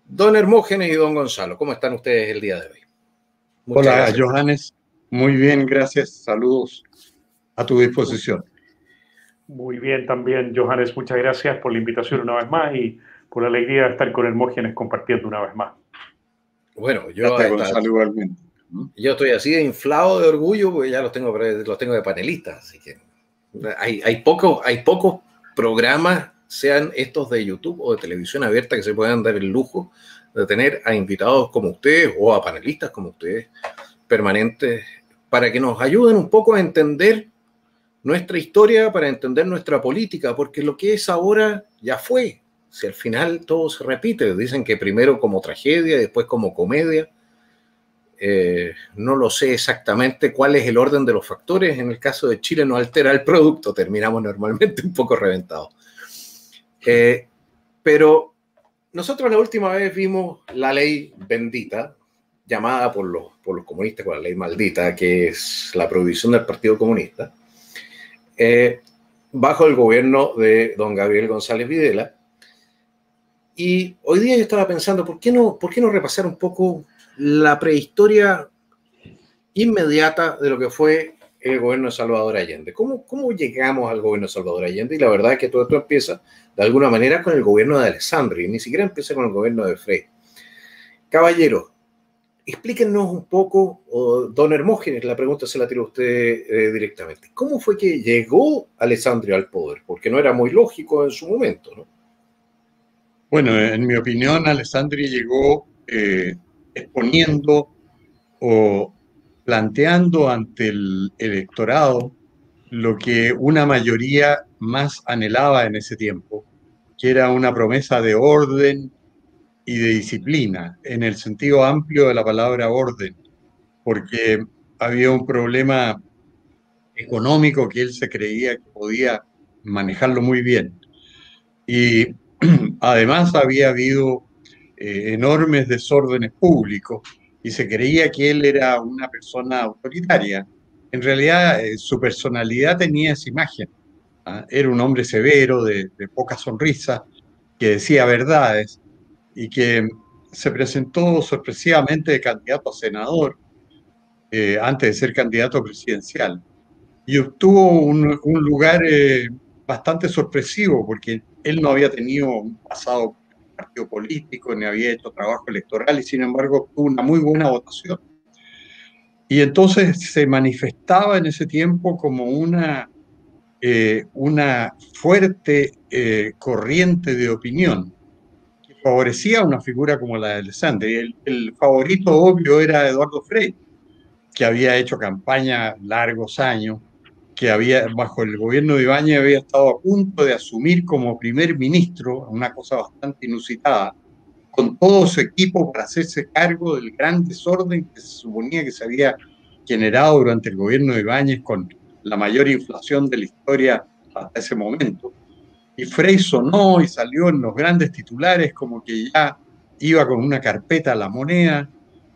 Don Hermógenes y don Gonzalo, ¿cómo están ustedes el día de hoy? Muchas Hola, gracias. Johannes. Muy bien, gracias. Saludos a tu disposición. Muy bien también, Johannes. Muchas gracias por la invitación una vez más y por la alegría de estar con Hermógenes compartiendo una vez más. Bueno, Gracias, Gonzalo, igualmente. yo estoy así de inflado de orgullo porque ya los tengo de panelistas, así que hay pocos programas, sean estos de YouTube o de televisión abierta, que se puedan dar el lujo de tener a invitados como ustedes o a panelistas como ustedes permanentes para que nos ayuden un poco a entender nuestra historia, para entender nuestra política, porque lo que es ahora ya fue. Si al final todo se repite, dicen que primero como tragedia, después como comedia. No lo sé exactamente cuál es el orden de los factores. En el caso de Chile no altera el producto, terminamos normalmente un poco reventados. Pero nosotros la última vez vimos la ley bendita, llamada por los comunistas con la ley maldita, que es la prohibición del Partido Comunista, bajo el gobierno de don Gabriel González Videla. Y hoy día yo estaba pensando, ¿por qué no repasar un poco la prehistoria inmediata de lo que fue el gobierno de Salvador Allende? ¿Cómo llegamos al gobierno de Salvador Allende? Y la verdad es que todo esto empieza de alguna manera con el gobierno de Alessandri, ni siquiera empieza con el gobierno de Frei. Caballero, explíquenos un poco, o don Hermógenes, la pregunta se la tiro a usted directamente. ¿Cómo fue que llegó Alessandri al poder? Porque no era muy lógico en su momento, ¿no? Bueno, en mi opinión, Alessandri llegó exponiendo o planteando ante el electorado lo que una mayoría más anhelaba en ese tiempo, que era una promesa de orden y de disciplina, en el sentido amplio de la palabra orden, porque había un problema económico que él se creía que podía manejarlo muy bien. Y además había habido enormes desórdenes públicos y se creía que él era una persona autoritaria. En realidad, su personalidad tenía esa imagen. ¿Ah? Era un hombre severo, de poca sonrisa, que decía verdades y que se presentó sorpresivamente de candidato a senador antes de ser candidato presidencial y obtuvo un lugar bastante sorpresivo porque él no había tenido un pasado partido político ni había hecho trabajo electoral y sin embargo obtuvo una muy buena votación. Y entonces se manifestaba en ese tiempo como una fuerte corriente de opinión que favorecía a una figura como la de Alessandri. El favorito obvio era Eduardo Frei, que había hecho campaña largos años, que había, bajo el gobierno de Ibáñez, había estado a punto de asumir como primer ministro, una cosa bastante inusitada, con todo su equipo para hacerse cargo del gran desorden que se suponía que se había generado durante el gobierno de Ibáñez con la mayor inflación de la historia hasta ese momento. Y Frei sonó y salió en los grandes titulares como que ya iba con una carpeta a la moneda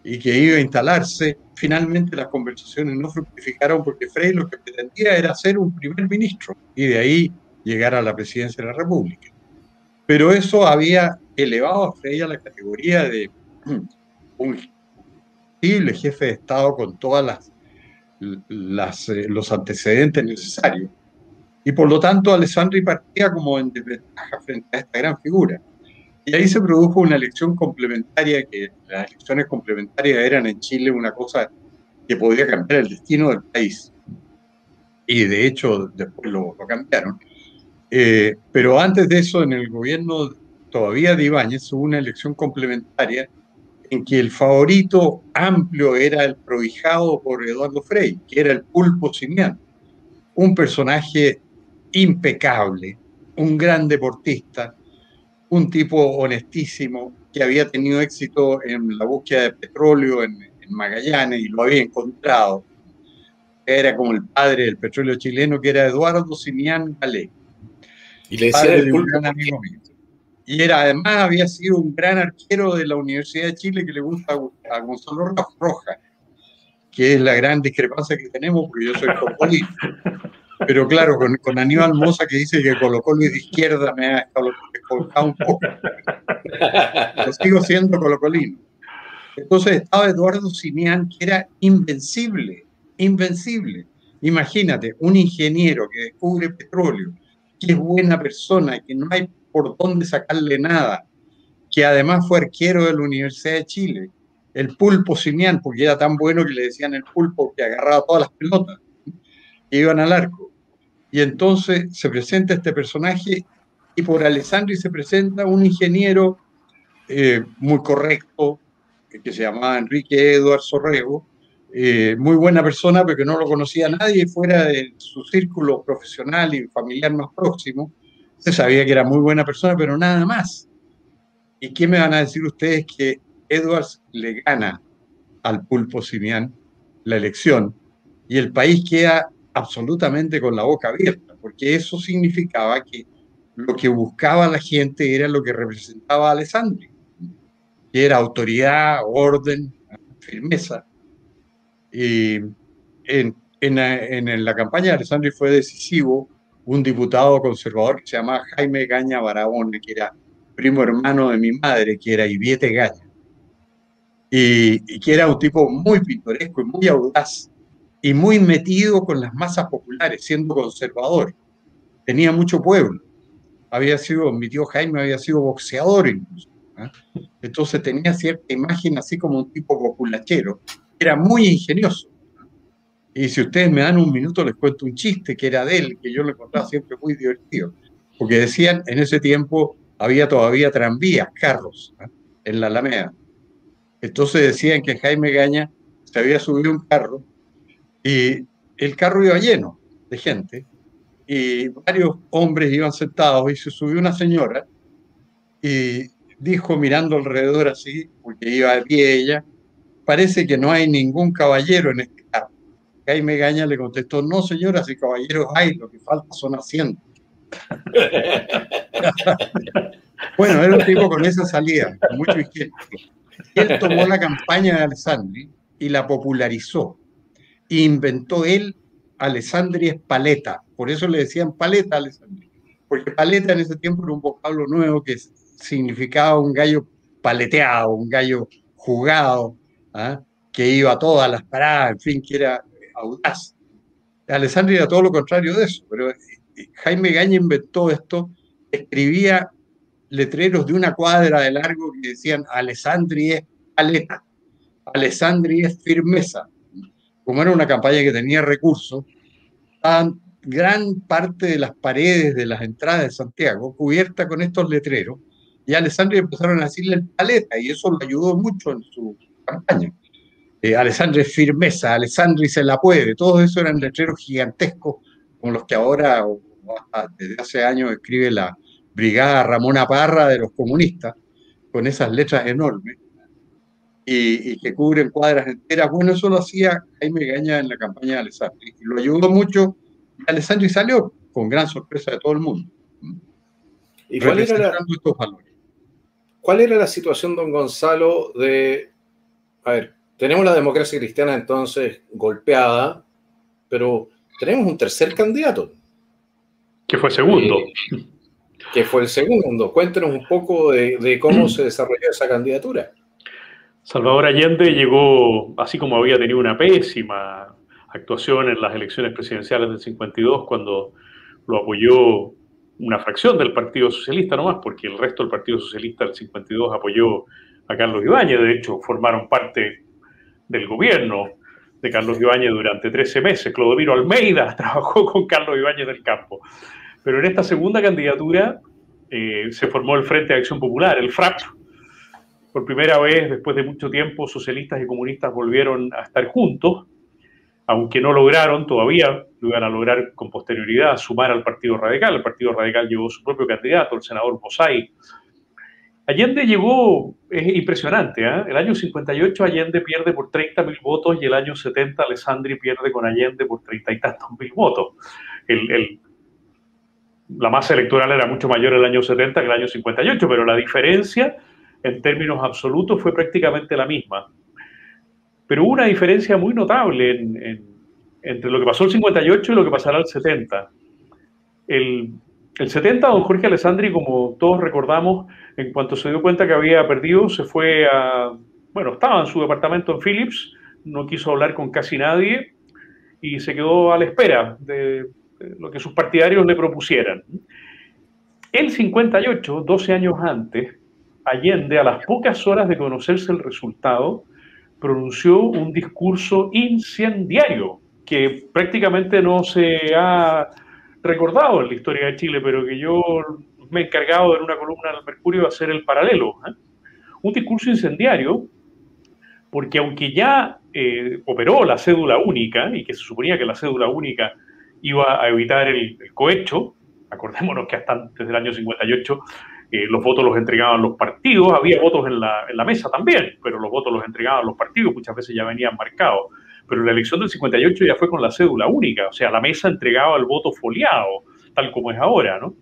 y que iba a instalarse. Finalmente las conversaciones no fructificaron porque Frei lo que pretendía era ser un primer ministro y de ahí llegar a la presidencia de la República. Pero eso había elevado a Frei a la categoría de un posible jefe de Estado con todas los antecedentes necesarios. Y por lo tanto, Alessandri partía como en desventaja frente a esta gran figura. Y ahí se produjo una elección complementaria, que las elecciones complementarias eran en Chile una cosa que podía cambiar el destino del país. Y de hecho, después lo cambiaron. Pero antes de eso, en el gobierno todavía de Ibáñez, hubo una elección complementaria en que el favorito amplio era el prohijado por Eduardo Frei, que era el Pulpo Simián, un personaje impecable, un gran deportista, un tipo honestísimo que había tenido éxito en la búsqueda de petróleo en Magallanes y lo había encontrado. Era como el padre del petróleo chileno, que era Eduardo Simián Galé, Y le decían padre el de un pulpo gran amigo mío. Y además había sido un gran arquero de la Universidad de Chile que le gusta a Gonzalo Rojas, que es la gran discrepancia que tenemos porque yo soy coscolino. Pero claro, con Aníbal Mosa que dice que Colo-Colo es de izquierda, me ha descolocado un poco. Pero sigo siendo colocolino. Entonces estaba Eduardo Simián, que era invencible, invencible. Imagínate, un ingeniero que descubre petróleo, que es buena persona, que no hay por dónde sacarle nada, que además fue arquero de la Universidad de Chile, el Pulpo Simián, porque era tan bueno que le decían el Pulpo, que agarraba todas las pelotas que iban al arco. Y entonces se presenta este personaje y por Alessandri se presenta un ingeniero muy correcto, que se llamaba Enrique Eduardo Sorrego, muy buena persona, pero que no lo conocía nadie fuera de su círculo profesional y familiar más próximo. Se sabía que era muy buena persona, pero nada más. ¿Y qué me van a decir ustedes? Que Edwards le gana al Pulpo Simián la elección y el país queda absolutamente con la boca abierta, porque eso significaba que lo que buscaba la gente era lo que representaba a Alessandri, que era autoridad, orden, firmeza. Y en la campaña de Alessandri fue decisivo un diputado conservador que se llamaba Jaime Gaña Barahona, que era primo hermano de mi madre, que era Iviete Gaña, y que era un tipo muy pintoresco y muy audaz, y muy metido con las masas populares, siendo conservador. Tenía mucho pueblo. Mi tío Jaime había sido boxeador incluso, ¿eh? Entonces tenía cierta imagen así como un tipo populachero. Era muy ingenioso. Y si ustedes me dan un minuto, les cuento un chiste que era de él, que yo lo encontraba siempre muy divertido. Porque decían, en ese tiempo había todavía tranvías, carros, ¿eh?, en la Alameda. Entonces decían que Jaime Gaña se había subido un carro y el carro iba lleno de gente y varios hombres iban sentados y se subió una señora y dijo mirando alrededor así, porque iba de pie ella, parece que no hay ningún caballero en este carro. Jaime Gaña le contestó, no señora, si caballeros hay, lo que falta son asientos. Bueno, era un tipo con esa salida, con mucho ingenio. Él tomó la campaña de Alessandri y la popularizó. E inventó él Alessandri es paleta. Por eso le decían paleta a Alessandri. Porque paleta en ese tiempo era un vocablo nuevo que significaba un gallo paleteado, un gallo jugado, ¿ah?, que iba a todas las paradas, en fin, que era audaz. Alessandri era todo lo contrario de eso, pero Jaime Gaña inventó esto, escribía letreros de una cuadra de largo que decían Alessandri es paleta, Alessandri es firmeza. Como era una campaña que tenía recursos, estaban gran parte de las paredes de las entradas de Santiago cubierta con estos letreros, y a Alessandri empezaron a decirle el paleta, y eso lo ayudó mucho en su campaña. Alessandri es firmeza, Alessandri se la puede, todos esos eran letreros gigantescos, como los que ahora, o desde hace años, escribe la Brigada Ramona Parra de los comunistas, con esas letras enormes, y que cubren cuadras enteras. Bueno, eso lo hacía Jaime Gaña en la campaña de Alessandri, y lo ayudó mucho, y Alessandri salió con gran sorpresa de todo el mundo, ¿Y representando estos valores. ¿Cuál era la situación, don Gonzalo, de... A ver, tenemos la democracia cristiana entonces golpeada, pero tenemos un tercer candidato. Que fue segundo. Que fue el segundo. Cuéntenos un poco de cómo se desarrolló esa candidatura. Salvador Allende llegó, así como había tenido una pésima actuación en las elecciones presidenciales del 52, cuando lo apoyó una fracción del Partido Socialista nomás, porque el resto del Partido Socialista del 52 apoyó a Carlos Ibáñez. De hecho, formaron parte del gobierno de Carlos Ibáñez durante 13 meses. Clodomiro Almeida trabajó con Carlos Ibáñez del Campo. Pero en esta segunda candidatura se formó el Frente de Acción Popular, el FRAP. Por primera vez, después de mucho tiempo, socialistas y comunistas volvieron a estar juntos, aunque no lograron todavía, lo iban a lograr con posterioridad, sumar al Partido Radical. El Partido Radical llevó su propio candidato, el senador Bosay. Allende llegó, es impresionante, ¿eh? El año 58 Allende pierde por 30.000 votos y el año 70 Alessandri pierde con Allende por 30 y tantos mil votos. La masa electoral era mucho mayor el año 70 que el año 58, pero la diferencia en términos absolutos fue prácticamente la misma. Pero hubo una diferencia muy notable en entre lo que pasó el 58 y lo que pasará el 70. El 70, don Jorge Alessandri, como todos recordamos, en cuanto se dio cuenta que había perdido, se fue bueno, estaba en su departamento en Phillips, no quiso hablar con casi nadie y se quedó a la espera de lo que sus partidarios le propusieran. El 58, 12 años antes, Allende, a las pocas horas de conocerse el resultado, pronunció un discurso incendiario que prácticamente no se ha recordado en la historia de Chile, pero que yo me he encargado en una columna del Mercurio de hacer el paralelo. Un discurso incendiario porque aunque ya operó la cédula única y que se suponía que la cédula única iba a evitar el cohecho, acordémonos que hasta antes del año 58 los votos los entregaban los partidos, había votos en la mesa también, pero los votos los entregaban los partidos, muchas veces ya venían marcados. Pero la elección del 58 ya fue con la cédula única, o sea, la mesa entregaba el voto foliado, tal como es ahora, ¿no?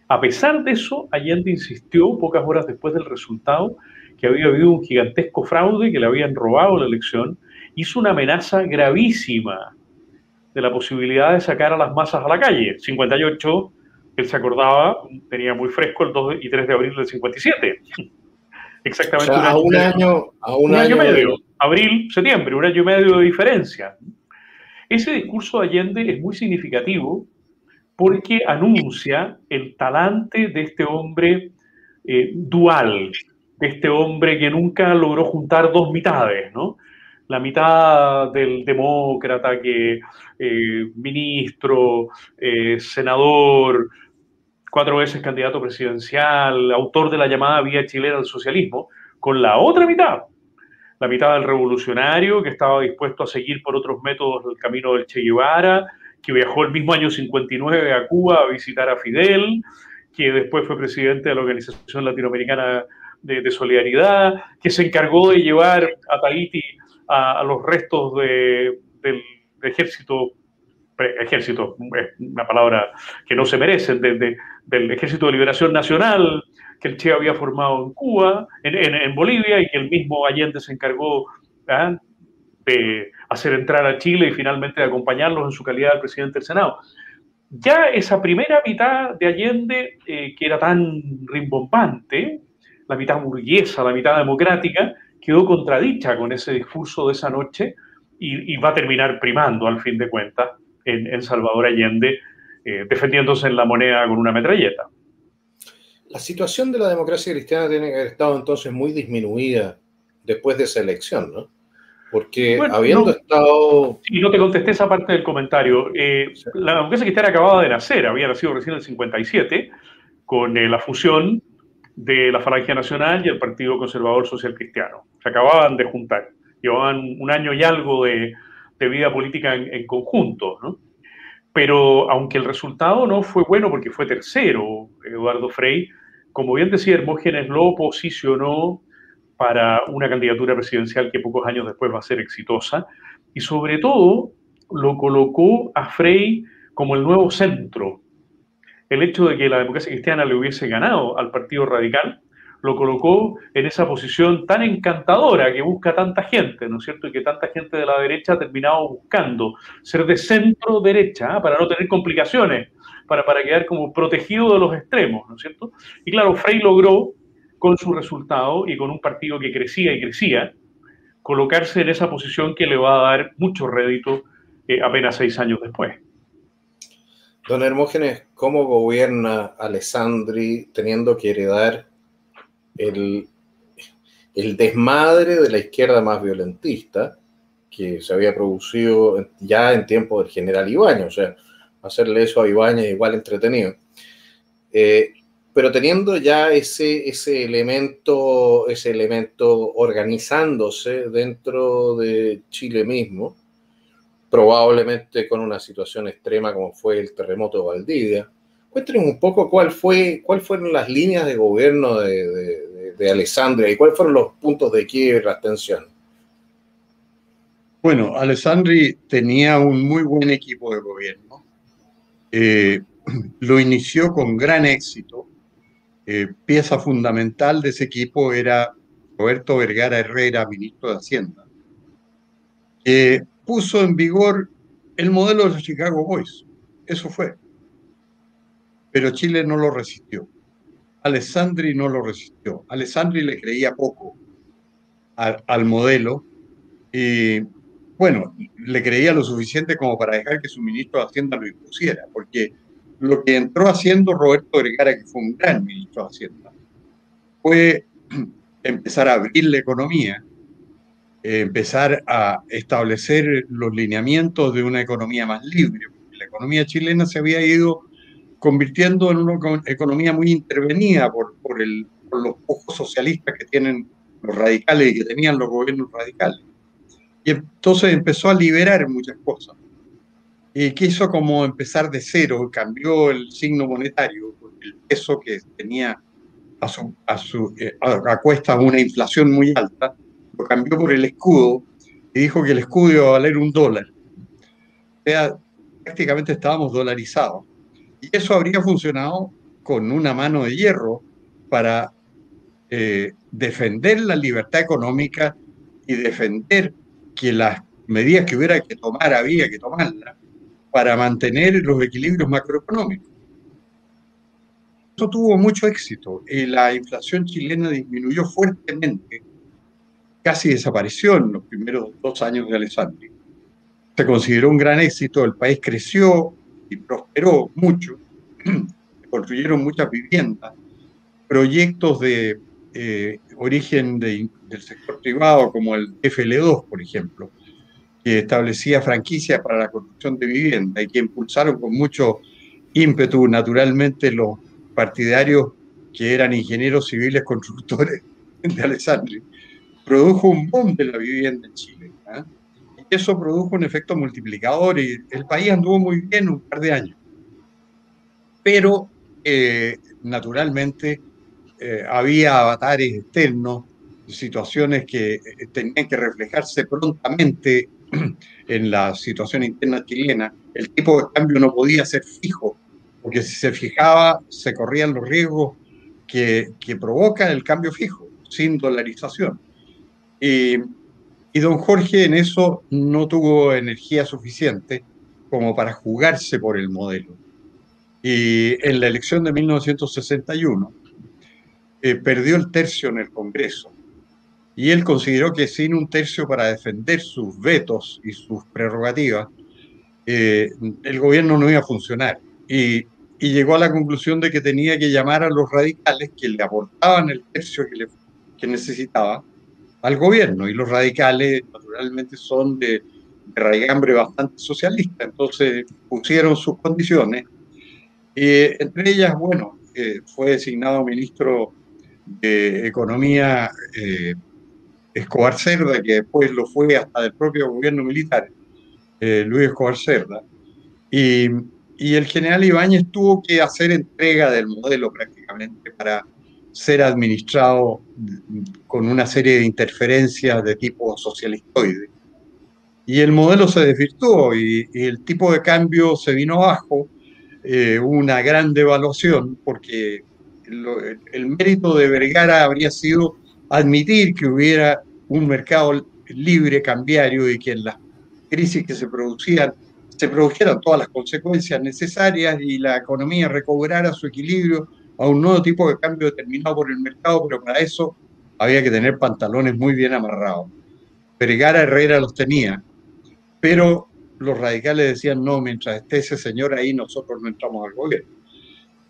A pesar de eso, Allende insistió, pocas horas después del resultado, que había habido un gigantesco fraude, que le habían robado la elección, hizo una amenaza gravísima de la posibilidad de sacar a las masas a la calle. 58, él se acordaba, tenía muy fresco el 2 y 3 de abril del 57. Exactamente, o sea, un año y medio. Abril, septiembre, un año y medio de diferencia. Ese discurso de Allende es muy significativo porque anuncia el talante de este hombre dual, de este hombre que nunca logró juntar dos mitades, ¿no? La mitad del demócrata que ministro, senador, 4 veces candidato presidencial, autor de la llamada vía chilena al socialismo, con la otra mitad, la mitad del revolucionario que estaba dispuesto a seguir por otros métodos el camino del Che Guevara, que viajó el mismo año 59 a Cuba a visitar a Fidel, que después fue presidente de la Organización Latinoamericana de Solidaridad, que se encargó de llevar a Tahití a los restos del ejército, es una palabra que no se merece, del Ejército de Liberación Nacional que el Che había formado en Cuba, en Bolivia, y que el mismo Allende se encargó de hacer entrar a Chile y finalmente de acompañarlos en su calidad de presidente del Senado. Ya esa primera mitad de Allende, que era tan rimbombante, la mitad burguesa, la mitad democrática, quedó contradicha con ese discurso de esa noche y va a terminar primando, al fin de cuentas, en Salvador Allende, defendiéndose en la moneda con una metralleta. La situación de la democracia cristiana tiene que haber estado entonces muy disminuida después de esa elección, ¿no? Porque bueno, habiendo estado... Sí, no te contesté esa parte del comentario. Sí. La democracia cristiana acababa de nacer, había nacido recién en el 57, con la fusión de la Falange Nacional y el Partido Conservador Social Cristiano. Se acababan de juntar. Llevaban un año y algo de vida política en conjunto, ¿no? Pero aunque el resultado no fue bueno porque fue tercero, Eduardo Frei, como bien decía Hermógenes, lo posicionó para una candidatura presidencial que pocos años después va a ser exitosa, y sobre todo lo colocó a Frei como el nuevo centro. El hecho de que la democracia cristiana le hubiese ganado al Partido Radical lo colocó en esa posición tan encantadora que busca tanta gente, ¿no es cierto? Y que tanta gente de la derecha ha terminado buscando ser de centro derecha, para no tener complicaciones, para quedar como protegido de los extremos, ¿no es cierto? Y claro, Frei logró, con su resultado y con un partido que crecía y crecía, colocarse en esa posición que le va a dar mucho rédito apenas 6 años después. Don Hermógenes, ¿cómo gobierna Alessandri teniendo que heredar el desmadre de la izquierda más violentista que se había producido ya en tiempo del general Ibáñez? O sea, hacerle eso a Ibáñez igual entretenido. Pero teniendo ya ese elemento organizándose dentro de Chile mismo, probablemente con una situación extrema como fue el terremoto de Valdivia. Cuéntenos un poco cuáles fueron las líneas de gobierno de Alessandria y cuáles fueron los puntos de quiebre, las tensiones. Bueno, Alessandri tenía un muy buen equipo de gobierno. Lo inició con gran éxito. Pieza fundamental de ese equipo era Roberto Vergara Herrera, ministro de Hacienda, que puso en vigor el modelo de los Chicago Boys. Eso fue. Pero Chile no lo resistió. Alessandri no lo resistió. Alessandri le creía poco al modelo y, bueno, le creía lo suficiente como para dejar que su ministro de Hacienda lo impusiera, porque lo que entró haciendo Roberto Vergara, que fue un gran ministro de Hacienda, fue empezar a abrir la economía, empezar a establecer los lineamientos de una economía más libre, porque la economía chilena se había ido convirtiendo en una economía muy intervenida por los pocos socialistas que tienen los radicales y que tenían los gobiernos radicales. Y entonces empezó a liberar muchas cosas. Y quiso como empezar de cero, cambió el signo monetario, porque el peso que tenía a cuesta de una inflación muy alta, lo cambió por el escudo y dijo que el escudo iba a valer $1. O sea, prácticamente estábamos dolarizados. Y eso habría funcionado con una mano de hierro para defender la libertad económica y defender que las medidas que hubiera que tomar había que tomarlas para mantener los equilibrios macroeconómicos. Eso tuvo mucho éxito y la inflación chilena disminuyó fuertemente, casi desapareció en los primeros 2 años de Alessandri. Se consideró un gran éxito, el país creció y prosperó mucho, se construyeron muchas viviendas, proyectos de origen del sector privado, como el FL2, por ejemplo, que establecía franquicias para la construcción de vivienda y que impulsaron con mucho ímpetu, naturalmente, los partidarios que eran ingenieros civiles constructores de Alessandri, produjo un boom de la vivienda en Chile. Y eso produjo un efecto multiplicador y el país anduvo muy bien un par de años. Pero, naturalmente, había avatares externos, situaciones que tenían que reflejarse prontamente en la situación interna chilena. El tipo de cambio no podía ser fijo, porque si se fijaba, se corrían los riesgos que provoca el cambio fijo, sin dolarización. Y don Jorge en eso no tuvo energía suficiente como para jugarse por el modelo. Y en la elección de 1961 perdió el tercio en el Congreso. Y él consideró que sin un tercio para defender sus vetos y sus prerrogativas, el gobierno no iba a funcionar. Y llegó a la conclusión de que tenía que llamar a los radicales que le aportaban el tercio que necesitaba al gobierno. Y los radicales, naturalmente, son de raigambre bastante socialista. Entonces pusieron sus condiciones. Entre ellas, bueno, fue designado ministro de Economía Escobar Cerda, que después lo fue hasta del propio gobierno militar, Luis Escobar Cerda, y el general Ibáñez tuvo que hacer entrega del modelo prácticamente para ser administrado con una serie de interferencias de tipo socialistoide. Y el modelo se desvirtuó y el tipo de cambio se vino abajo, una gran devaluación, porque el mérito de Vergara habría sido admitir que hubiera un mercado libre, cambiario, y que en las crisis que se produjeran todas las consecuencias necesarias y la economía recobrara su equilibrio a un nuevo tipo de cambio determinado por el mercado, pero para eso había que tener pantalones muy bien amarrados. Vergara Herrera los tenía, pero los radicales decían, no, mientras esté ese señor ahí, nosotros no entramos al gobierno.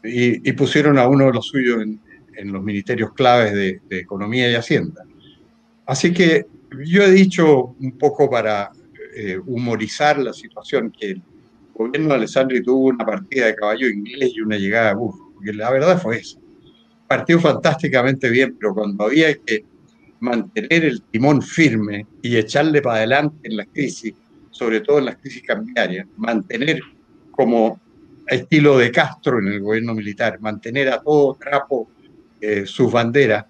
Y pusieron a uno de los suyos en los ministerios claves de Economía y Hacienda. Así que yo he dicho un poco para humorizar la situación que el gobierno de Alessandri tuvo una partida de caballo inglés y una llegada de burro, porque la verdad fue esa. Partió fantásticamente bien, pero cuando había que mantener el timón firme y echarle para adelante en las crisis, sobre todo en las crisis cambiarias, mantener como estilo de Castro en el gobierno militar, mantener a todo trapo sus banderas,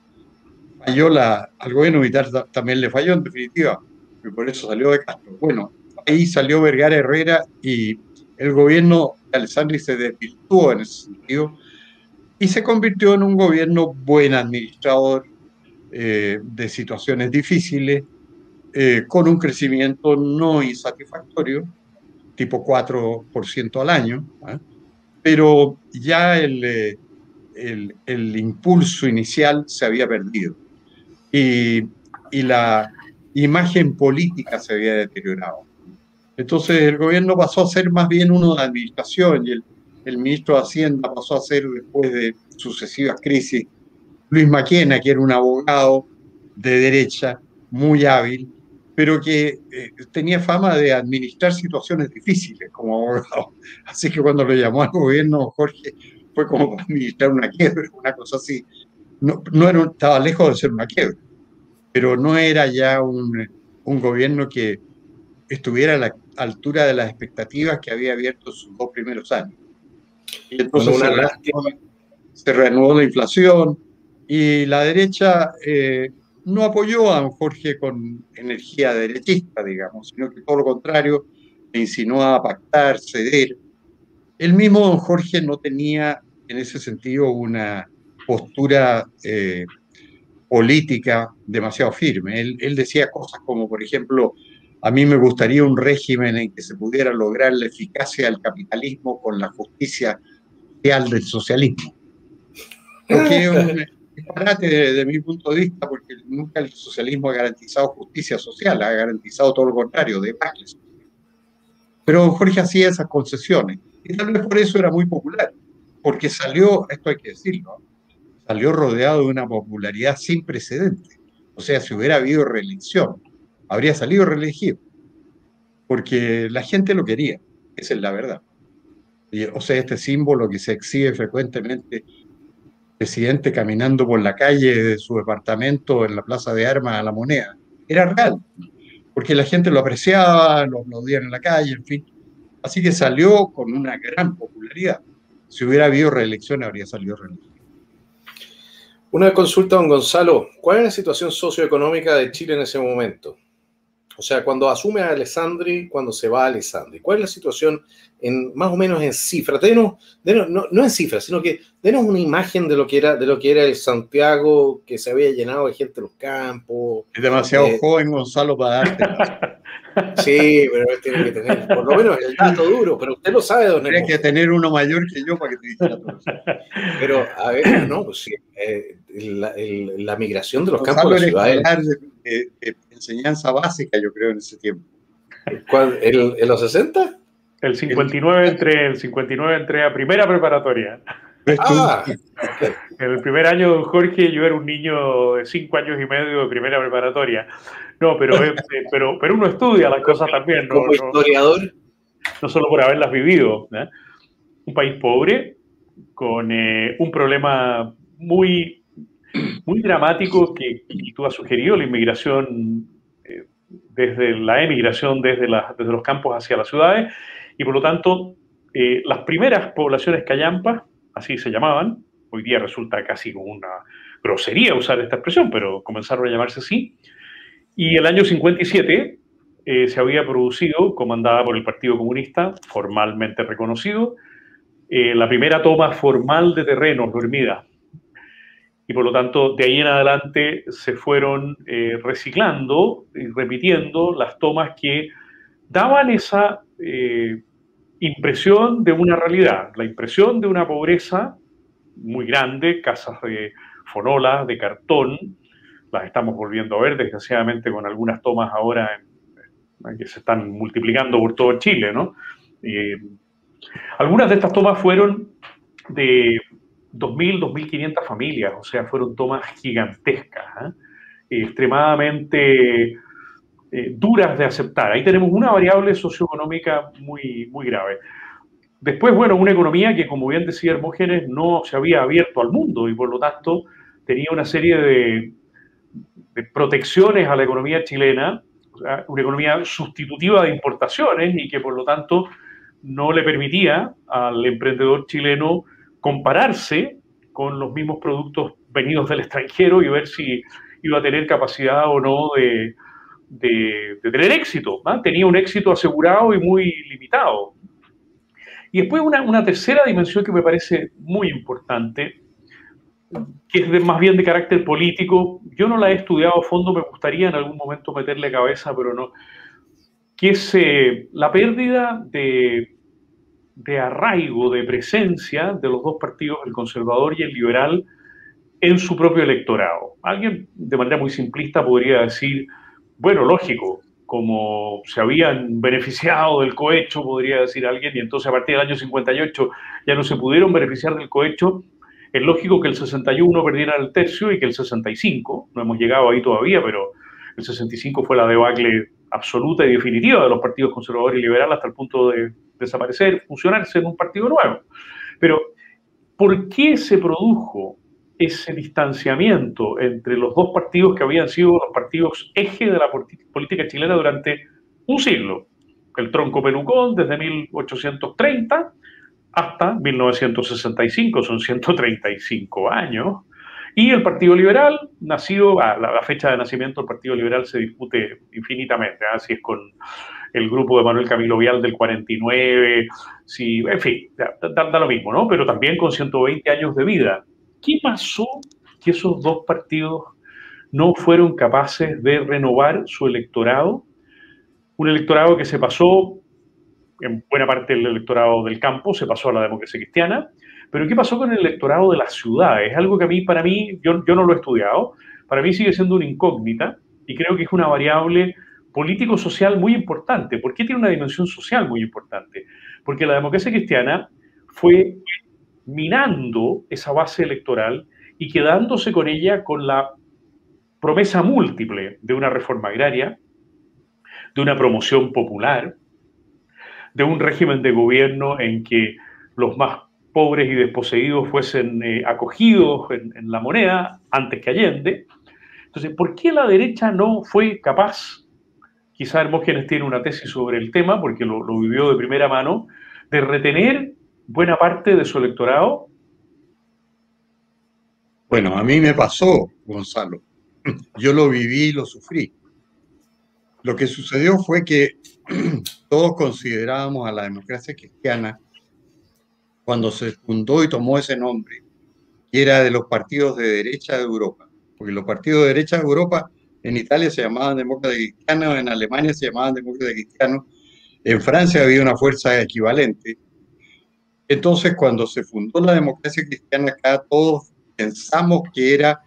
al gobierno militar también le falló en definitiva, y por eso salió de Castro. Bueno, ahí salió Vergara Herrera y el gobierno de Alessandri se desvirtuó en ese sentido y se convirtió en un gobierno buen administrador de situaciones difíciles, con un crecimiento no insatisfactorio, tipo 4% al año, ¿ah? Pero ya el impulso inicial se había perdido y, y la imagen política se había deteriorado. Entonces el gobierno pasó a ser más bien uno de administración y el ministro de Hacienda pasó a ser, después de sucesivas crisis, Luis Maquena, que era un abogado de derecha muy hábil, pero que tenía fama de administrar situaciones difíciles como abogado. Así que cuando lo llamó al gobierno, Jorge, fue como para administrar una quiebra, una cosa así. No, no era, estaba lejos de ser una quiebra, pero no era ya un gobierno que estuviera a la altura de las expectativas que había abierto sus 2 primeros años. Y entonces Bueno, una lástima. se reanudó la inflación y la derecha no apoyó a don Jorge con energía derechista, digamos, sino que todo lo contrario, le insinuaba pactar, ceder. El mismo don Jorge no tenía en ese sentido una postura política demasiado firme. Él decía cosas como, por ejemplo, a mí me gustaría un régimen en que se pudiera lograr la eficacia del capitalismo con la justicia social del socialismo. Lo que es un disparate de mi punto de vista, porque nunca el socialismo ha garantizado justicia social, ha garantizado todo lo contrario, debacle. Pero Jorge hacía esas concesiones, y tal vez por eso era muy popular, porque salió, esto hay que decirlo, salió rodeado de una popularidad sin precedentes. O sea, si hubiera habido reelección, habría salido reelegido, porque la gente lo quería, esa es la verdad. O sea, este símbolo que se exhibe frecuentemente, presidente caminando por la calle de su departamento en la Plaza de Armas a La Moneda, era real, porque la gente lo apreciaba, lo aplaudían en la calle, en fin. Así que salió con una gran popularidad. Si hubiera habido reelección, habría salido reelección. Una consulta, don Gonzalo. ¿Cuál es la situación socioeconómica de Chile en ese momento? O sea, cuando asume a Alessandri, cuando se va a Alessandri, ¿cuál es la situación más o menos en cifras? No en cifras, sino que denos una imagen de lo que era el Santiago que se había llenado de gente en los campos. Es demasiado joven, Gonzalo, para darte. Sí, pero él tiene que tener por lo menos el dato duro, pero usted lo sabe, don Tendría que tener uno mayor que yo para que te dijera todo eso. Pero, a ver, no, pues sí, la migración de los campos a las ciudades. De enseñanza básica, yo creo, en ese tiempo. ¿En los 60? El 59 entré a primera preparatoria. Okay. En el primer año, don Jorge, yo era un niño de 5 años y medio de primera preparatoria. No, pero uno estudia las cosas también. Como historiador. No solo por haberlas vivido. ¿Eh? Un país pobre, con un problema muy, muy dramático que tú has sugerido, la inmigración, la emigración desde los campos hacia las ciudades, y por lo tanto, las primeras poblaciones callampas, así se llamaban, hoy día resulta casi como una grosería usar esta expresión, pero comenzaron a llamarse así, y el año 57 se había producido, comandada por el Partido Comunista, formalmente reconocido, la primera toma formal de terrenos, dormida. Y por lo tanto, de ahí en adelante se fueron reciclando y repitiendo las tomas que daban esa impresión de una realidad, la impresión de una pobreza muy grande, casas de fonola, de cartón, las estamos volviendo a ver, desgraciadamente, con algunas tomas ahora que se están multiplicando por todo Chile, ¿no? Algunas de estas tomas fueron de 2.000, 2.500 familias, o sea, fueron tomas gigantescas, extremadamente duras de aceptar. Ahí tenemos una variable socioeconómica muy, muy grave. Después, bueno, una economía que, como bien decía Hermógenes, no se había abierto al mundo y por lo tanto tenía una serie de protecciones a la economía chilena, o sea, una economía sustitutiva de importaciones y que por lo tanto no le permitía al emprendedor chileno compararse con los mismos productos venidos del extranjero y ver si iba a tener capacidad o no de tener éxito, ¿no? Tenía un éxito asegurado y muy limitado. Y después una tercera dimensión que me parece muy importante, que es más bien de carácter político. Yo no la he estudiado a fondo, me gustaría en algún momento meterle cabeza, pero no. que es la pérdida de arraigo, de presencia de los dos partidos, el conservador y el liberal, en su propio electorado. Alguien, de manera muy simplista, podría decir, bueno, lógico, como se habían beneficiado del cohecho, podría decir alguien, y entonces a partir del año 58 ya no se pudieron beneficiar del cohecho, es lógico que el 61 perdiera el tercio y que el 65, no hemos llegado ahí todavía, pero el 65 fue la debacle absoluta y definitiva de los partidos conservador y liberal hasta el punto de desaparecer, fusionarse en un partido nuevo. Pero, ¿por qué se produjo ese distanciamiento entre los dos partidos que habían sido los partidos eje de la política chilena durante un siglo? El tronco pelucón desde 1830 hasta 1965, son 135 años. Y el Partido Liberal, nacido, la fecha de nacimiento del Partido Liberal se discute infinitamente, si es con el grupo de Manuel Camilo Vial del 49, si, en fin, da lo mismo, ¿no? Pero también con 120 años de vida. ¿Qué pasó que esos dos partidos no fueron capaces de renovar su electorado? Un electorado que se pasó, en buena parte del electorado del campo, se pasó a la democracia cristiana. Pero ¿qué pasó con el electorado de las ciudades? Es algo que para mí, yo no lo he estudiado, para mí sigue siendo una incógnita y creo que es una variable político-social muy importante. ¿Por qué tiene una dimensión social muy importante? Porque la democracia cristiana fue minando esa base electoral y quedándose con ella con la promesa múltiple de una reforma agraria, de una promoción popular, de un régimen de gobierno en que los más pobres y desposeídos fuesen acogidos en la moneda antes que Allende. Entonces, ¿por qué la derecha no fue capaz, quizá Hermógenes tiene una tesis sobre el tema, porque lo vivió de primera mano, de retener buena parte de su electorado? Bueno, a mí me pasó, Gonzalo. Yo lo viví y lo sufrí. Lo que sucedió fue que todos considerábamos a la democracia cristiana, cuando se fundó y tomó ese nombre, que era de los partidos de derecha de Europa. Porque los partidos de derecha de Europa, en Italia se llamaban demócratas cristianos, en Alemania se llamaban demócratas cristianos, en Francia había una fuerza equivalente. Entonces, cuando se fundó la democracia cristiana acá, todos pensamos que era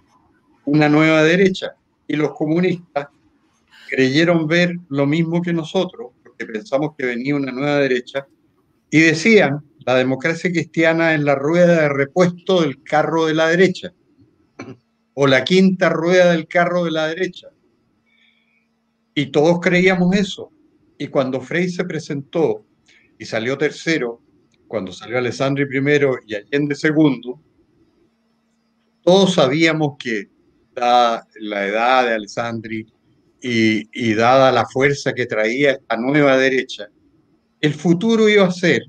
una nueva derecha. Y los comunistas creyeron ver lo mismo que nosotros, porque pensamos que venía una nueva derecha, y decían, la democracia cristiana es la rueda de repuesto del carro de la derecha, o la quinta rueda del carro de la derecha. Y todos creíamos eso. Y cuando Frei se presentó y salió tercero, cuando salió Alessandri primero y Allende segundo, todos sabíamos que, dada la edad de Alessandri y dada la fuerza que traía esta nueva derecha, el futuro iba a ser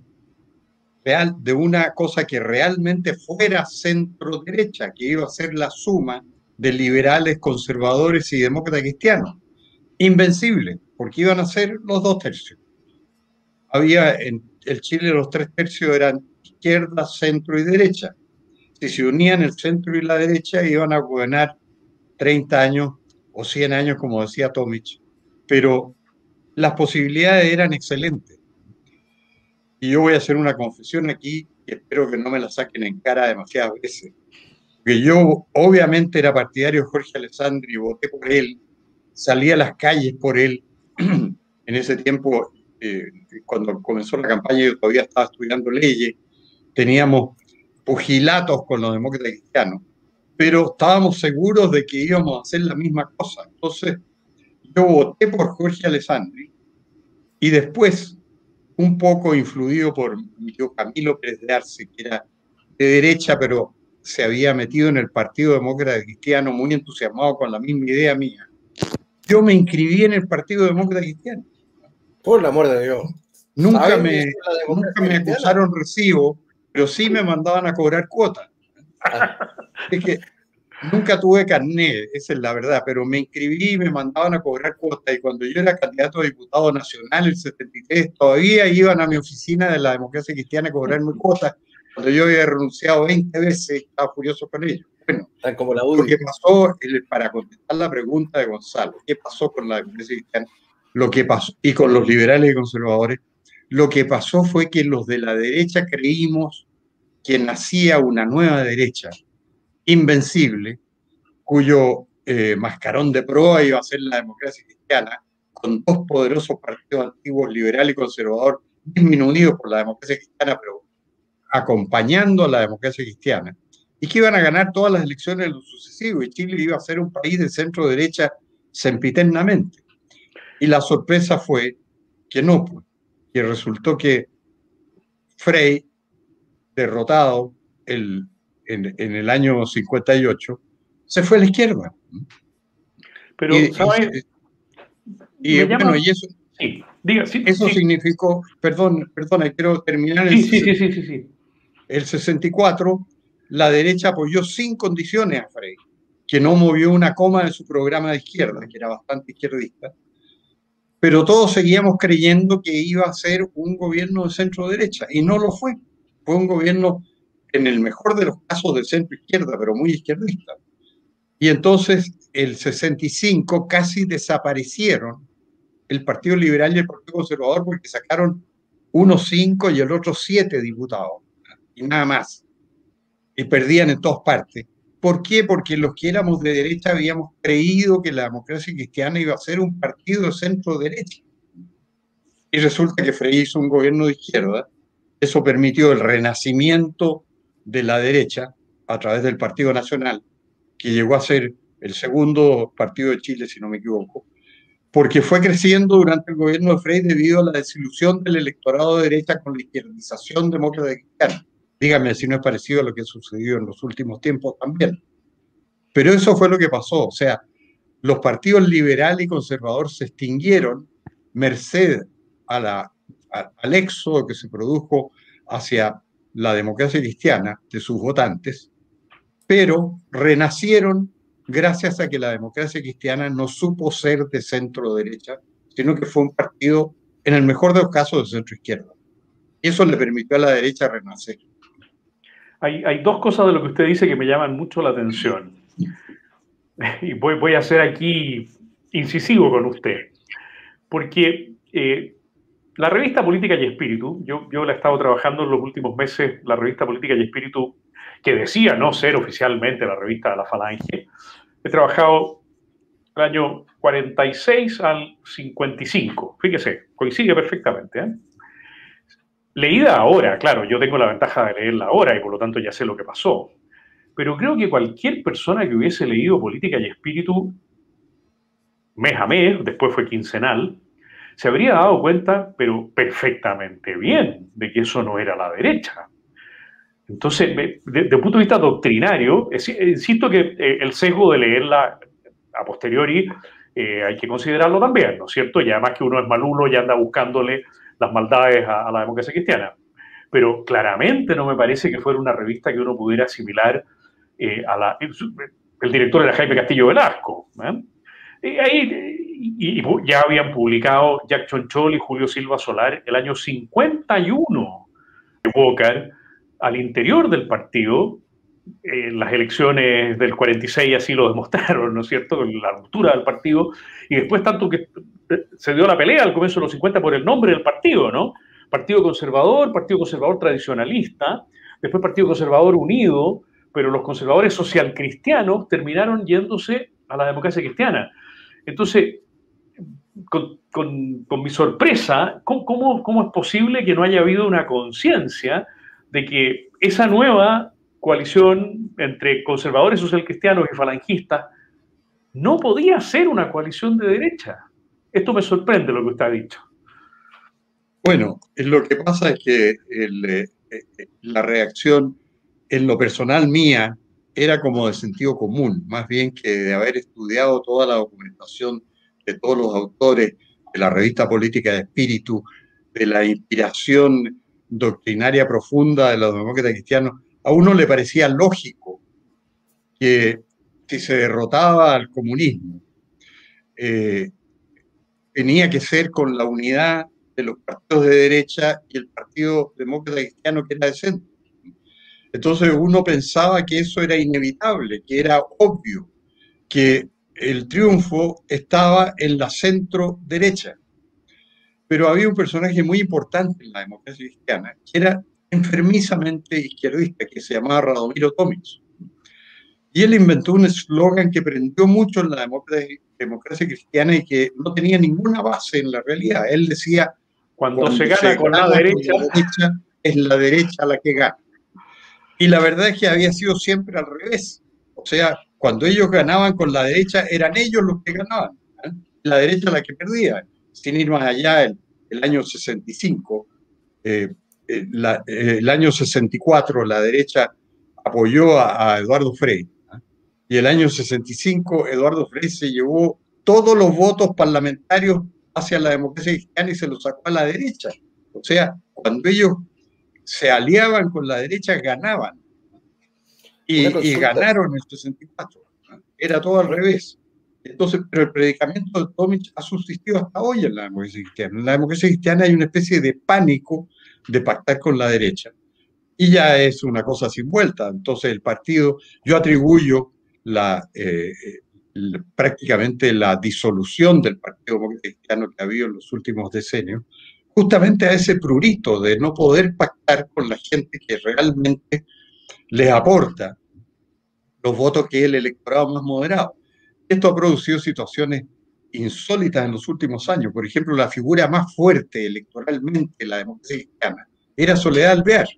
real, de una cosa que realmente fuera centro-derecha, que iba a ser la suma de liberales, conservadores y demócratas cristianos. Invencible, porque iban a ser los 2/3. Había en el Chile los 3/3 eran izquierda, centro y derecha. Si se unían el centro y la derecha, iban a gobernar 30 años o 100 años, como decía Tomic, pero las posibilidades eran excelentes. Y yo voy a hacer una confesión aquí, y espero que no me la saquen en cara demasiadas veces, porque yo obviamente era partidario de Jorge Alessandri y voté por él, salí a las calles por él. En ese tiempo, cuando comenzó la campaña, yo todavía estaba estudiando leyes, teníamos pugilatos con los demócratas cristianos, pero estábamos seguros de que íbamos a hacer la misma cosa. Entonces, yo voté por Jorge Alessandri y después, un poco influido por mi tío Camilo Pérez de Arce, que era de derecha, pero se había metido en el Partido Demócrata Cristiano, muy entusiasmado con la misma idea mía, yo me inscribí en el Partido Demócrata Cristiano. Por el amor de Dios. Nunca me acusaron recibo, pero sí me mandaban a cobrar cuotas. Es que nunca tuve carnet, esa es la verdad, pero me inscribí y me mandaban a cobrar cuotas. Y cuando yo era candidato a diputado nacional, el 73, todavía iban a mi oficina de la Democracia Cristiana a cobrarme cuotas. Cuando yo había renunciado 20 veces, estaba furioso con ellos. Bueno, como la lo que pasó, para contestar la pregunta de Gonzalo, ¿qué pasó con la Democracia Cristiana? Lo que pasó, y con los liberales y conservadores, lo que pasó fue que los de la derecha creímos que nacía una nueva derecha invencible, cuyo mascarón de proa iba a ser la democracia cristiana, con dos poderosos partidos antiguos, liberal y conservador, disminuidos por la democracia cristiana, pero acompañando a la democracia cristiana, y que iban a ganar todas las elecciones en lo sucesivo, y Chile iba a ser un país de centro-derecha sempiternamente. Y la sorpresa fue que no, pues, que resultó que Frei, derrotado en el año 58, se fue a la izquierda. Pero, ¿sabes? Bueno, y eso, sí, diga, sí, eso sí. significó, perdona, quiero terminar Sí. El 64, la derecha apoyó sin condiciones a Frei, que no movió una coma de su programa de izquierda, que era bastante izquierdista, pero todos seguíamos creyendo que iba a ser un gobierno de centro-derecha, y no lo fue. Fue un gobierno, en el mejor de los casos, de centro-izquierda, pero muy izquierdista. Y entonces, el 65 casi desaparecieron el Partido Liberal y el Partido Conservador porque sacaron unos 5 y el otro 7 diputados, y nada más. Y perdían en todas partes. ¿Por qué? Porque los que éramos de derecha habíamos creído que la democracia cristiana iba a ser un partido de centro-derecha. Y resulta que Frei hizo un gobierno de izquierda. Eso permitió el renacimiento de la derecha a través del Partido Nacional, que llegó a ser el segundo partido de Chile, si no me equivoco, porque fue creciendo durante el gobierno de Frei debido a la desilusión del electorado de derecha con la izquierdización demócrata cristiana. Dígame si no es parecido a lo que ha sucedido en los últimos tiempos también. Pero eso fue lo que pasó. O sea, los partidos liberal y conservador se extinguieron merced al éxodo que se produjo hacia la democracia cristiana de sus votantes, pero renacieron gracias a que la democracia cristiana no supo ser de centro-derecha, sino que fue un partido, en el mejor de los casos, de centro-izquierda. Y eso le permitió a la derecha renacer. Hay dos cosas de lo que usted dice que me llaman mucho la atención. Y voy a ser aquí incisivo con usted. Porque la revista Política y Espíritu, yo la he estado trabajando en los últimos meses, la revista Política y Espíritu, que decía no ser oficialmente la revista de la Falange. He trabajado del año 46 al 55. Fíjese, coincide perfectamente, ¿eh? Leída ahora, claro, yo tengo la ventaja de leerla ahora y por lo tanto ya sé lo que pasó. Pero creo que cualquier persona que hubiese leído Política y Espíritu mes a mes, después fue quincenal, se habría dado cuenta, pero perfectamente bien, de que eso no era la derecha. Entonces, desde un punto de vista doctrinario, insisto que el sesgo de leerla a posteriori hay que considerarlo también, ¿no es cierto? Y además que uno es malulo y anda buscándole las maldades a la democracia cristiana. Pero claramente no me parece que fuera una revista que uno pudiera asimilar el director era Jaime Castillo Velasco. Y ya habían publicado Jack Chonchol y Julio Silva Solar el año 51 de Walker al interior del partido. Las elecciones del 46 así lo demostraron, ¿no es cierto?, con la ruptura del partido, y después tanto que se dio la pelea al comienzo de los 50 por el nombre del partido, ¿no? Partido Conservador Tradicionalista, después Partido Conservador Unido, pero los conservadores socialcristianos terminaron yéndose a la democracia cristiana. Entonces, con mi sorpresa, ¿cómo es posible que no haya habido una conciencia de que esa nueva coalición entre conservadores socialcristianos y falangistas no podía ser una coalición de derecha? Esto me sorprende lo que usted ha dicho. Bueno, lo que pasa es que la reacción en lo personal mía era como de sentido común, más bien que de haber estudiado toda la documentación de todos los autores de la revista Política de Espíritu, de la inspiración doctrinaria profunda de los demócratas cristianos. A uno le parecía lógico que si se derrotaba al comunismo, tenía que ser con la unidad de los partidos de derecha y el Partido Demócrata Cristiano, que era de centro. Entonces uno pensaba que eso era inevitable, que era obvio, que el triunfo estaba en la centro derecha. pero había un personaje muy importante en la democracia cristiana, que era enfermizamente izquierdista, que se llamaba Radomiro Tomic. Y él inventó un eslogan que prendió mucho en la democracia cristiana y que no tenía ninguna base en la realidad. Él decía, cuando se gana con la derecha, es la derecha la que gana. Y la verdad es que había sido siempre al revés. O sea, cuando ellos ganaban con la derecha, eran ellos los que ganaban, ¿eh? La derecha la que perdía. Sin ir más allá, el año 65, el año 64, la derecha apoyó a Eduardo Frei, ¿eh? Y el año 65, Eduardo Frei se llevó todos los votos parlamentarios hacia la democracia cristiana y se los sacó a la derecha. O sea, cuando ellos se aliaban con la derecha, ganaban. Y ganaron en el 64. Era todo al revés. Entonces, pero el predicamento de Tomic ha subsistido hasta hoy en la democracia cristiana. En la democracia cristiana hay una especie de pánico de pactar con la derecha. Y ya es una cosa sin vuelta. Entonces, el partido, yo atribuyo prácticamente la disolución del Partido Demócrata Cristiano que ha habido en los últimos decenios, justamente a ese prurito de no poder pactar con la gente que realmente les aporta los votos que es el electorado más moderado. Esto ha producido situaciones insólitas en los últimos años. Por ejemplo, la figura más fuerte electoralmente en la democracia cristiana era Soledad Alvear.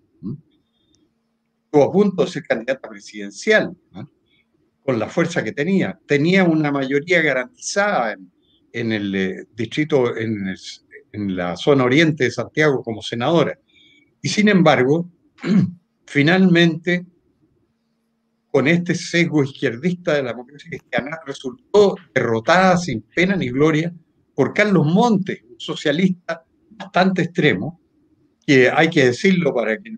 Estuvo a punto de ser candidata presidencial, ¿no? Con la fuerza que tenía. Tenía una mayoría garantizada en el distrito, en la zona oriente de Santiago como senadora. Y sin embargo, finalmente, con este sesgo izquierdista de la democracia cristiana, resultó derrotada sin pena ni gloria por Carlos Montes, un socialista bastante extremo, que hay que decirlo para que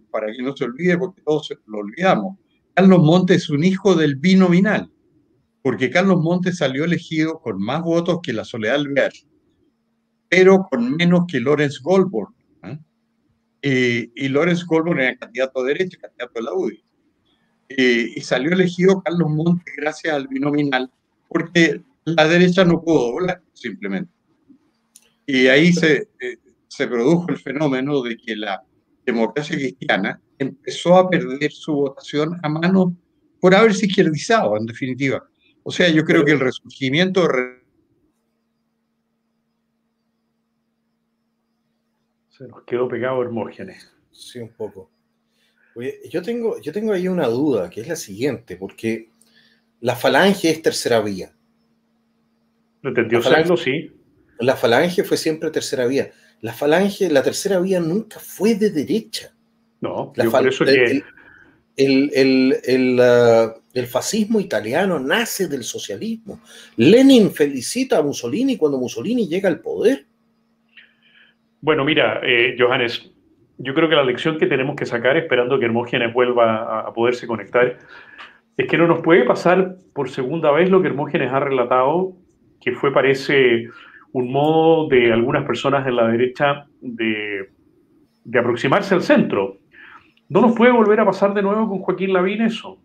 no se olvide, porque todos lo olvidamos. Carlos Montes es un hijo del binominal, porque Carlos Montes salió elegido con más votos que la Soledad Alvear, pero con menos que Lawrence Goldborn, ¿eh? Y Lawrence Goldborn era candidato de derecha, candidato de la UDI. Y salió elegido Carlos Montes gracias al binominal, porque la derecha no pudo doblar, simplemente. Y ahí se produjo el fenómeno de que la democracia cristiana empezó a perder su votación a mano por haberse izquierdizado, en definitiva. O sea, yo creo que el resurgimiento se nos quedó pegado Hermógenes. Sí, un poco. Oye, yo tengo ahí una duda, que es la siguiente, porque la falange es tercera vía. ¿Pretendió serlo? Sí. La falange fue siempre tercera vía. La tercera vía nunca fue de derecha. No, por eso que... El fascismo italiano nace del socialismo. Lenin felicita a Mussolini cuando Mussolini llega al poder. Bueno, mira, Johannes, yo creo que la lección que tenemos que sacar, esperando que Hermógenes vuelva a poderse conectar, es que no nos puede pasar por segunda vez lo que Hermógenes ha relatado, que fue, parece, un modo de algunas personas en la derecha de aproximarse al centro. No nos puede volver a pasar de nuevo con Joaquín Lavín eso.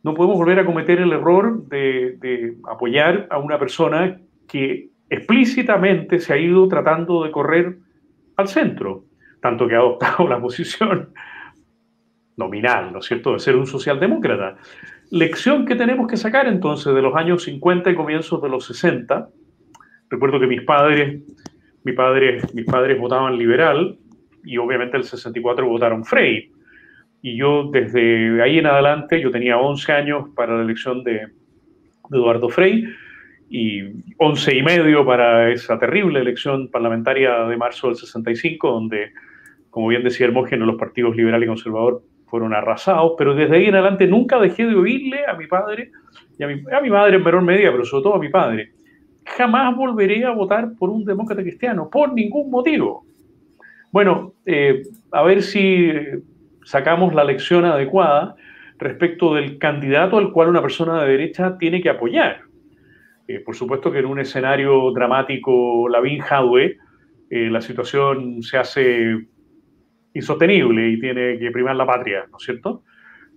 No podemos volver a cometer el error de apoyar a una persona que explícitamente se ha ido tratando de correr al centro, tanto que ha adoptado la posición nominal, ¿no es cierto?, de ser un socialdemócrata. Lección que tenemos que sacar entonces de los años 50 y comienzos de los 60. Recuerdo que mis padres votaban liberal y obviamente el 64 votaron Frei. Y yo desde ahí en adelante, yo tenía 11 años para la elección de Eduardo Frei y 11 y medio para esa terrible elección parlamentaria de marzo del 65, donde, como bien decía Hermógenes, los partidos liberal y conservador fueron arrasados, pero desde ahí en adelante nunca dejé de oírle a mi padre, y a mi madre en menor medida, pero sobre todo a mi padre. Jamás volveré a votar por un demócrata cristiano, por ningún motivo. Bueno, a ver si sacamos la lección adecuada respecto del candidato al cual una persona de derecha tiene que apoyar. Por supuesto que en un escenario dramático Lavín-Jadwe, la situación se hace insostenible y tiene que primar la patria, ¿no es cierto?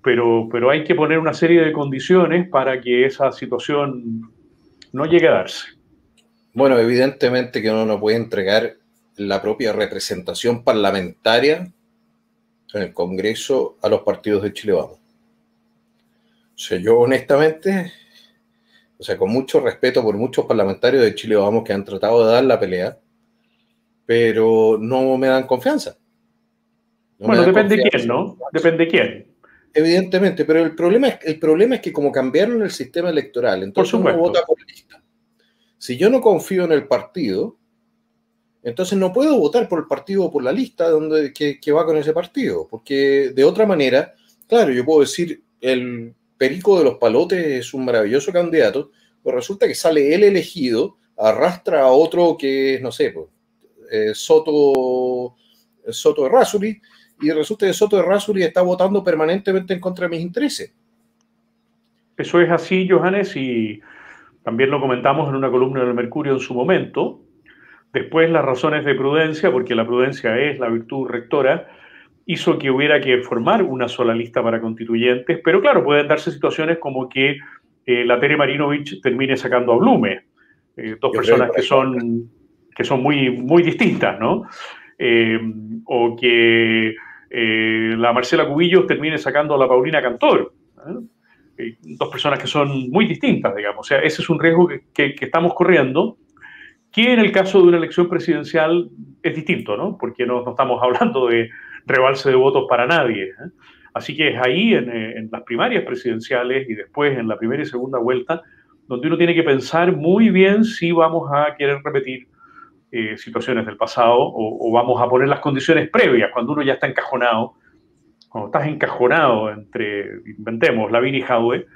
Pero hay que poner una serie de condiciones para que esa situación no llegue a darse. Bueno, evidentemente que uno no puede entregar la propia representación parlamentaria en el Congreso a los partidos de Chile Vamos. O sea, yo honestamente, o sea, con mucho respeto por muchos parlamentarios de Chile Vamos que han tratado de dar la pelea, pero no me dan confianza. Bueno, depende de quién, ¿no? Depende de quién. Evidentemente, pero el problema es que como cambiaron el sistema electoral, entonces uno vota por lista. Si yo no confío en el partido, entonces no puedo votar por el partido o por la lista que va con ese partido, porque de otra manera, claro, yo puedo decir, el Perico de los Palotes es un maravilloso candidato, pero resulta que sale él elegido, arrastra a otro que es, no sé, pues, Soto Errázuriz, y resulta que Soto Errázuriz está votando permanentemente en contra de mis intereses. Eso es así, Johannes, y también lo comentamos en una columna del Mercurio en su momento. Después las razones de prudencia, porque la prudencia es la virtud rectora, hizo que hubiera que formar una sola lista para constituyentes, pero claro, pueden darse situaciones como que la Tere Marinovich termine sacando a Blume, dos personas que son muy, muy distintas, ¿no? O que la Marcela Cubillos termine sacando a la Paulina Cantor, dos personas que son muy distintas, digamos. O sea, ese es un riesgo que estamos corriendo, que en el caso de una elección presidencial es distinto, ¿no? Porque no estamos hablando de rebalse de votos para nadie, ¿eh? Así que es ahí en las primarias presidenciales y después en la primera y segunda vuelta donde uno tiene que pensar muy bien si vamos a querer repetir situaciones del pasado o vamos a poner las condiciones previas cuando uno ya está encajonado. Cuando estás encajonado entre, inventemos, Lavín y Jadwe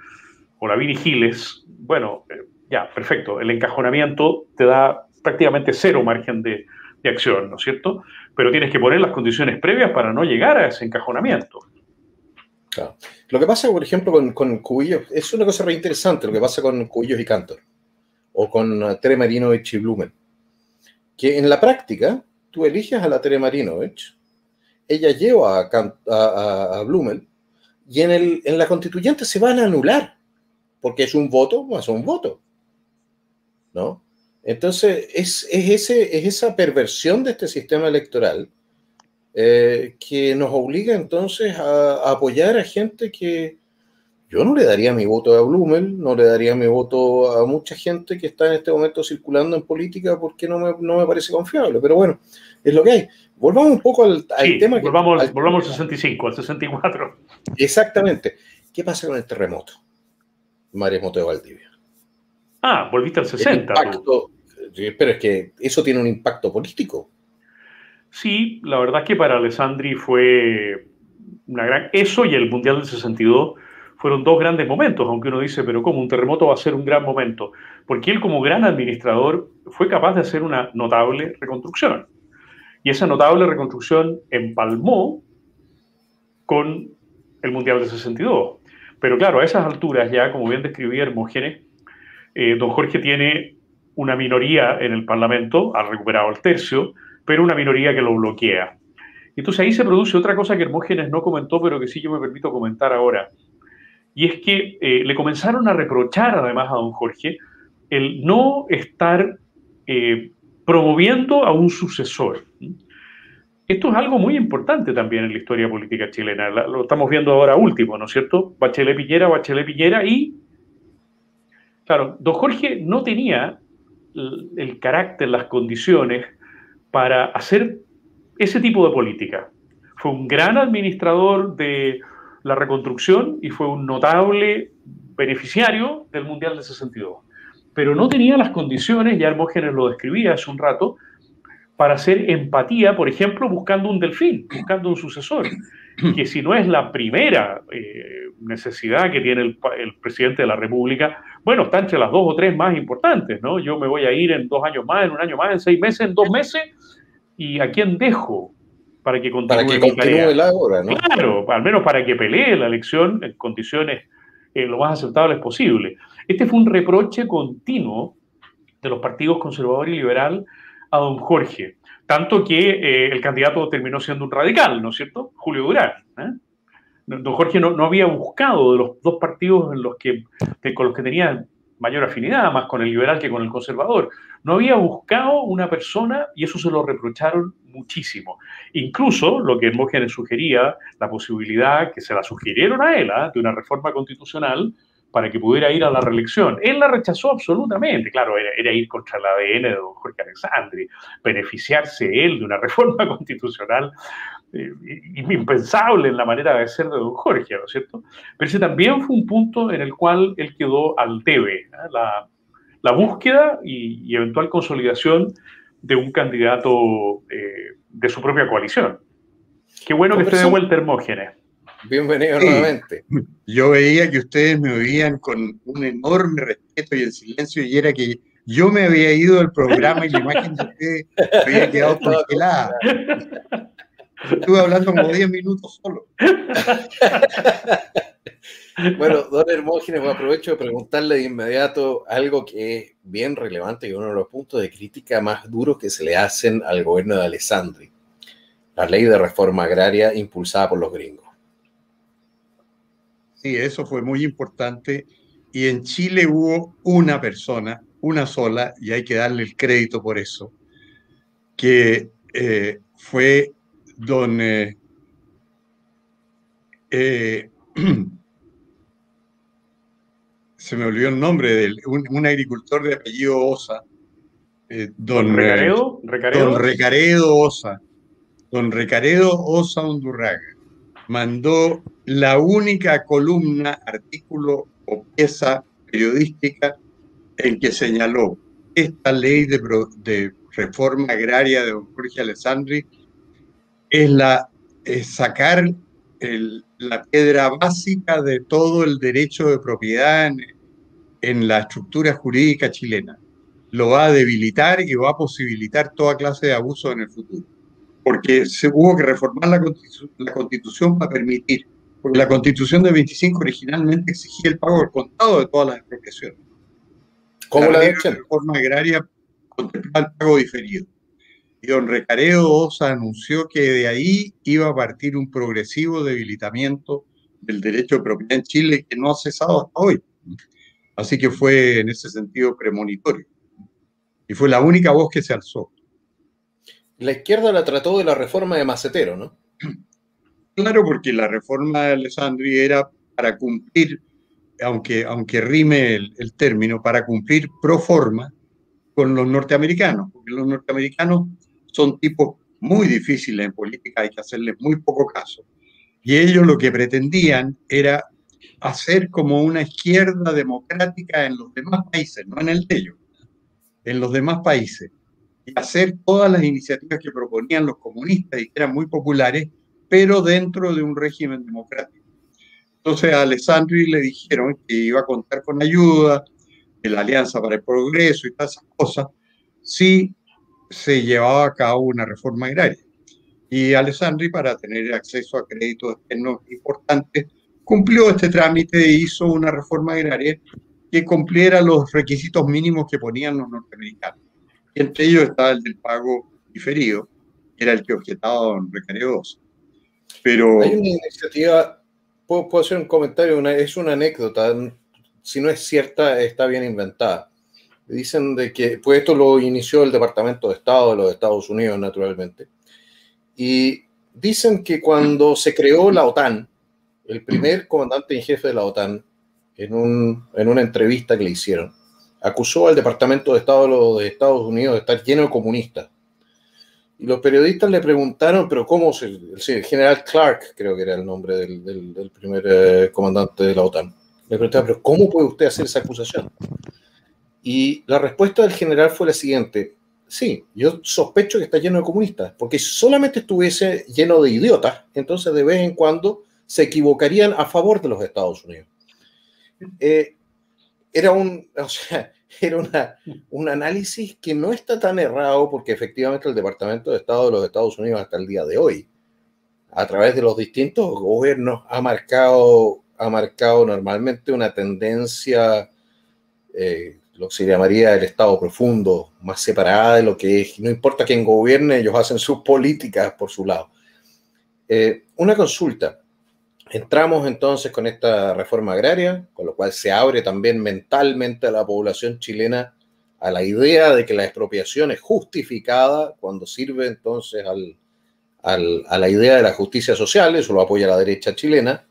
o Lavín y Giles, bueno, ya, perfecto, el encajonamiento te da prácticamente cero margen de acción, ¿no es cierto? Pero tienes que poner las condiciones previas para no llegar a ese encajonamiento. Claro. Lo que pasa, por ejemplo, con Cubillos, es una cosa re interesante lo que pasa con Cubillos y Cantor, o con Tere Marinovich y Blumen, que en la práctica tú eliges a la Tere Marinovich, ella lleva a Blumen, y en la constituyente se van a anular, porque es un voto más un voto, ¿no? Entonces, es esa perversión de este sistema electoral que nos obliga entonces a apoyar a gente que yo no le daría mi voto a Blumel, no le daría mi voto a mucha gente que está en este momento circulando en política porque no me parece confiable. Pero bueno, es lo que hay. Volvamos un poco al tema. Volvamos al 65, al 64. Exactamente. ¿Qué pasa con el terremoto? Maremoto de Valdivia. Ah, volviste al 60. Pero es que eso tiene un impacto político. Sí, la verdad es que para Alessandri fue una gran... Eso y el Mundial del 62 fueron dos grandes momentos, aunque uno dice, pero ¿cómo? Un terremoto va a ser un gran momento. Porque él, como gran administrador, fue capaz de hacer una notable reconstrucción. Y esa notable reconstrucción empalmó con el Mundial del 62. Pero claro, a esas alturas ya, como bien describía Hermógenes, don Jorge tiene una minoría en el Parlamento, ha recuperado el tercio, pero una minoría que lo bloquea. Entonces ahí se produce otra cosa que Hermógenes no comentó, pero que sí yo me permito comentar ahora. Y es que le comenzaron a reprochar además a don Jorge el no estar promoviendo a un sucesor. Esto es algo muy importante también en la historia política chilena. Lo estamos viendo ahora último, ¿no es cierto? Bachelet Piñera y... Claro, don Jorge no tenía el carácter, las condiciones para hacer ese tipo de política. Fue un gran administrador de la reconstrucción y fue un notable beneficiario del Mundial del 62. Pero no tenía las condiciones, ya Hermógenes lo describía hace un rato, para hacer empatía, por ejemplo, buscando un delfín, buscando un sucesor, que si no es la primera necesidad que tiene el presidente de la República, bueno, está entre las dos o tres más importantes, ¿no? Yo me voy a ir en 2 años más, en 1 año más, en 6 meses, en 2 meses, ¿y a quién dejo para que continúe la obra, ¿no? Claro, al menos para que pelee la elección en condiciones lo más aceptables posible. Este fue un reproche continuo de los partidos conservador y liberal a don Jorge, tanto que el candidato terminó siendo un radical, ¿no es cierto? Julio Durán. Don Jorge no había buscado de los dos partidos con los que tenía mayor afinidad, más con el liberal que con el conservador. No había buscado una persona, y eso se lo reprocharon muchísimo. Incluso lo que Hermógenes sugería, la posibilidad que se la sugirieron a él, de una reforma constitucional para que pudiera ir a la reelección. Él la rechazó absolutamente. Claro, era ir contra el ADN de don Jorge Alessandri, beneficiarse él de una reforma constitucional impensable en la manera de ser de don Jorge, ¿no es cierto? Pero ese también fue un punto en el cual él quedó al debe, la búsqueda y eventual consolidación de un candidato de su propia coalición. Qué bueno que esté de vuelta Hermógenes. Bienvenido nuevamente. Yo veía que ustedes me oían con un enorme respeto y en silencio, y era que yo me había ido del programa y la imagen de ustedes había quedado congelada. Estuve hablando como 10 minutos solo. Bueno, don Hermógenes, aprovecho de preguntarle de inmediato algo que es bien relevante y uno de los puntos de crítica más duros que se le hacen al gobierno de Alessandri. La ley de reforma agraria impulsada por los gringos. Sí, eso fue muy importante. Y en Chile hubo una persona, una sola, y hay que darle el crédito por eso, que fue don... se me olvidó el nombre de él, un agricultor de apellido Osa, don Recaredo Osa, don Recaredo Osa Undurraga, mandó la única columna, artículo o pieza periodística en que señaló esta ley de reforma agraria de don Jorge Alessandri es sacar la piedra básica de todo el derecho de propiedad en la estructura jurídica chilena. Lo va a debilitar y va a posibilitar toda clase de abuso en el futuro. Porque se hubo que reformar la Constitución para permitir, porque la Constitución de 25 originalmente exigía el pago del contado de todas las expropiaciones. ¿Cómo la reforma agraria contemplaba el pago diferido. Y don Recaredo Osa anunció que de ahí iba a partir un progresivo debilitamiento del derecho de propiedad en Chile que no ha cesado hasta hoy. Así que fue en ese sentido premonitorio. Y fue la única voz que se alzó. La izquierda la trató de la reforma de Macetero, ¿no? Claro, porque la reforma de Alessandri era para cumplir, aunque rime el término, para cumplir pro forma con los norteamericanos, porque los norteamericanos son tipos muy difíciles en política, hay que hacerles muy poco caso. Y ellos lo que pretendían era hacer como una izquierda democrática en los demás países, no en el de ellos, en los demás países, y hacer todas las iniciativas que proponían los comunistas y que eran muy populares, pero dentro de un régimen democrático. Entonces a Alessandri le dijeron que iba a contar con ayuda de la Alianza para el Progreso y todas esas cosas, si se llevaba a cabo una reforma agraria. Y Alessandri, para tener acceso a créditos externos importantes, cumplió este trámite e hizo una reforma agraria que cumpliera los requisitos mínimos que ponían los norteamericanos. Y entre ellos estaba el del pago diferido, que era el que objetaba don Recaredo Osa. Pero hay una iniciativa, puedo hacer un comentario, es una anécdota, si no es cierta, está bien inventada. Dicen de que, pues esto lo inició el Departamento de Estado de los Estados Unidos, naturalmente, y dicen que cuando se creó la OTAN, el primer comandante en jefe de la OTAN, en una entrevista que le hicieron, acusó al Departamento de Estado de Estados Unidos de estar lleno de comunistas. Y los periodistas le preguntaron, pero ¿cómo el general Clark, creo que era el nombre del primer comandante de la OTAN, le preguntaron, pero ¿cómo puede usted hacer esa acusación? Y la respuesta del general fue la siguiente: sí, yo sospecho que está lleno de comunistas, porque si solamente estuviese lleno de idiotas, entonces de vez en cuando se equivocarían a favor de los Estados Unidos. Era un análisis que no está tan errado, porque efectivamente el Departamento de Estado de los Estados Unidos hasta el día de hoy, a través de los distintos gobiernos, ha marcado normalmente una tendencia, lo que se llamaría el Estado profundo, más separada de lo que es. No importa quién gobierne, ellos hacen sus políticas por su lado. Una consulta. entramos entonces con esta reforma agraria, con lo cual se abre también mentalmente a la población chilena a la idea de que la expropiación es justificada cuando sirve entonces a la idea de la justicia social. Eso lo apoya la derecha chilena.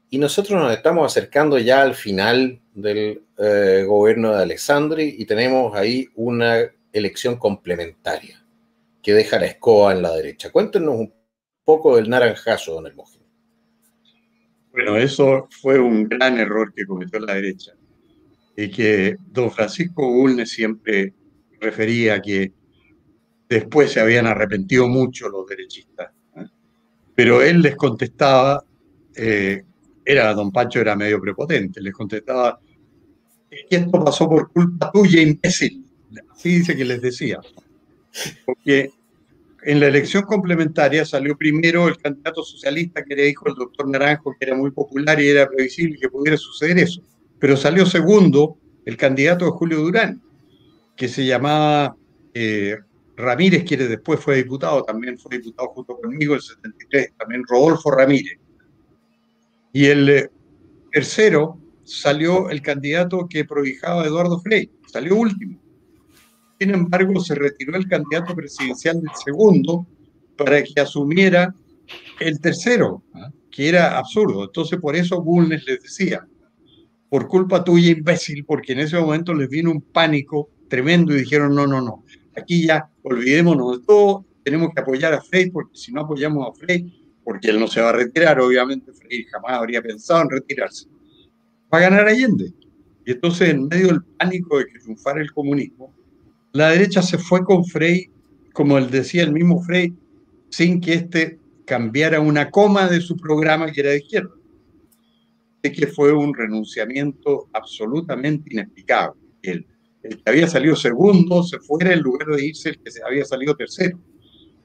Y nosotros nos estamos acercando ya al final del gobierno de Alessandri y tenemos ahí una elección complementaria que deja la escoba en la derecha. Cuéntenos un poco del naranjazo, don Hermógenes. Bueno, eso fue un gran error que cometió la derecha y que don Francisco Bulnes siempre refería que después se habían arrepentido mucho los derechistas, ¿eh? Pero él les contestaba, don Pancho era medio prepotente, les contestaba, es que esto pasó por culpa tuya, imbécil. Así dice que les decía. Porque en la elección complementaria salió primero el candidato socialista, que era hijo del doctor Naranjo, que era muy popular y era previsible que pudiera suceder eso. Pero salió segundo el candidato de Julio Durán, que se llamaba Ramírez, que después fue diputado, también fue diputado junto conmigo en el 73, también Rodolfo Ramírez. Y el tercero salió el candidato que prohijaba a Eduardo Frei, salió último. Sin embargo, se retiró el candidato presidencial del segundo para que asumiera el tercero, que era absurdo. Entonces, por eso Bulnes les decía, por culpa tuya, imbécil, porque en ese momento les vino un pánico tremendo y dijeron, no, aquí ya olvidémonos de todo, tenemos que apoyar a Frei, porque si no apoyamos a Frei, porque él no se va a retirar, obviamente Frei jamás habría pensado en retirarse, va a ganar Allende. Y entonces, en medio del pánico de que triunfara el comunismo, la derecha se fue con Frei, como él decía el mismo Frei, sin que éste cambiara una coma de su programa, que era de izquierda. De que fue un renunciamiento absolutamente inexplicable. El que había salido segundo se fuera en lugar de irse el que se había salido tercero.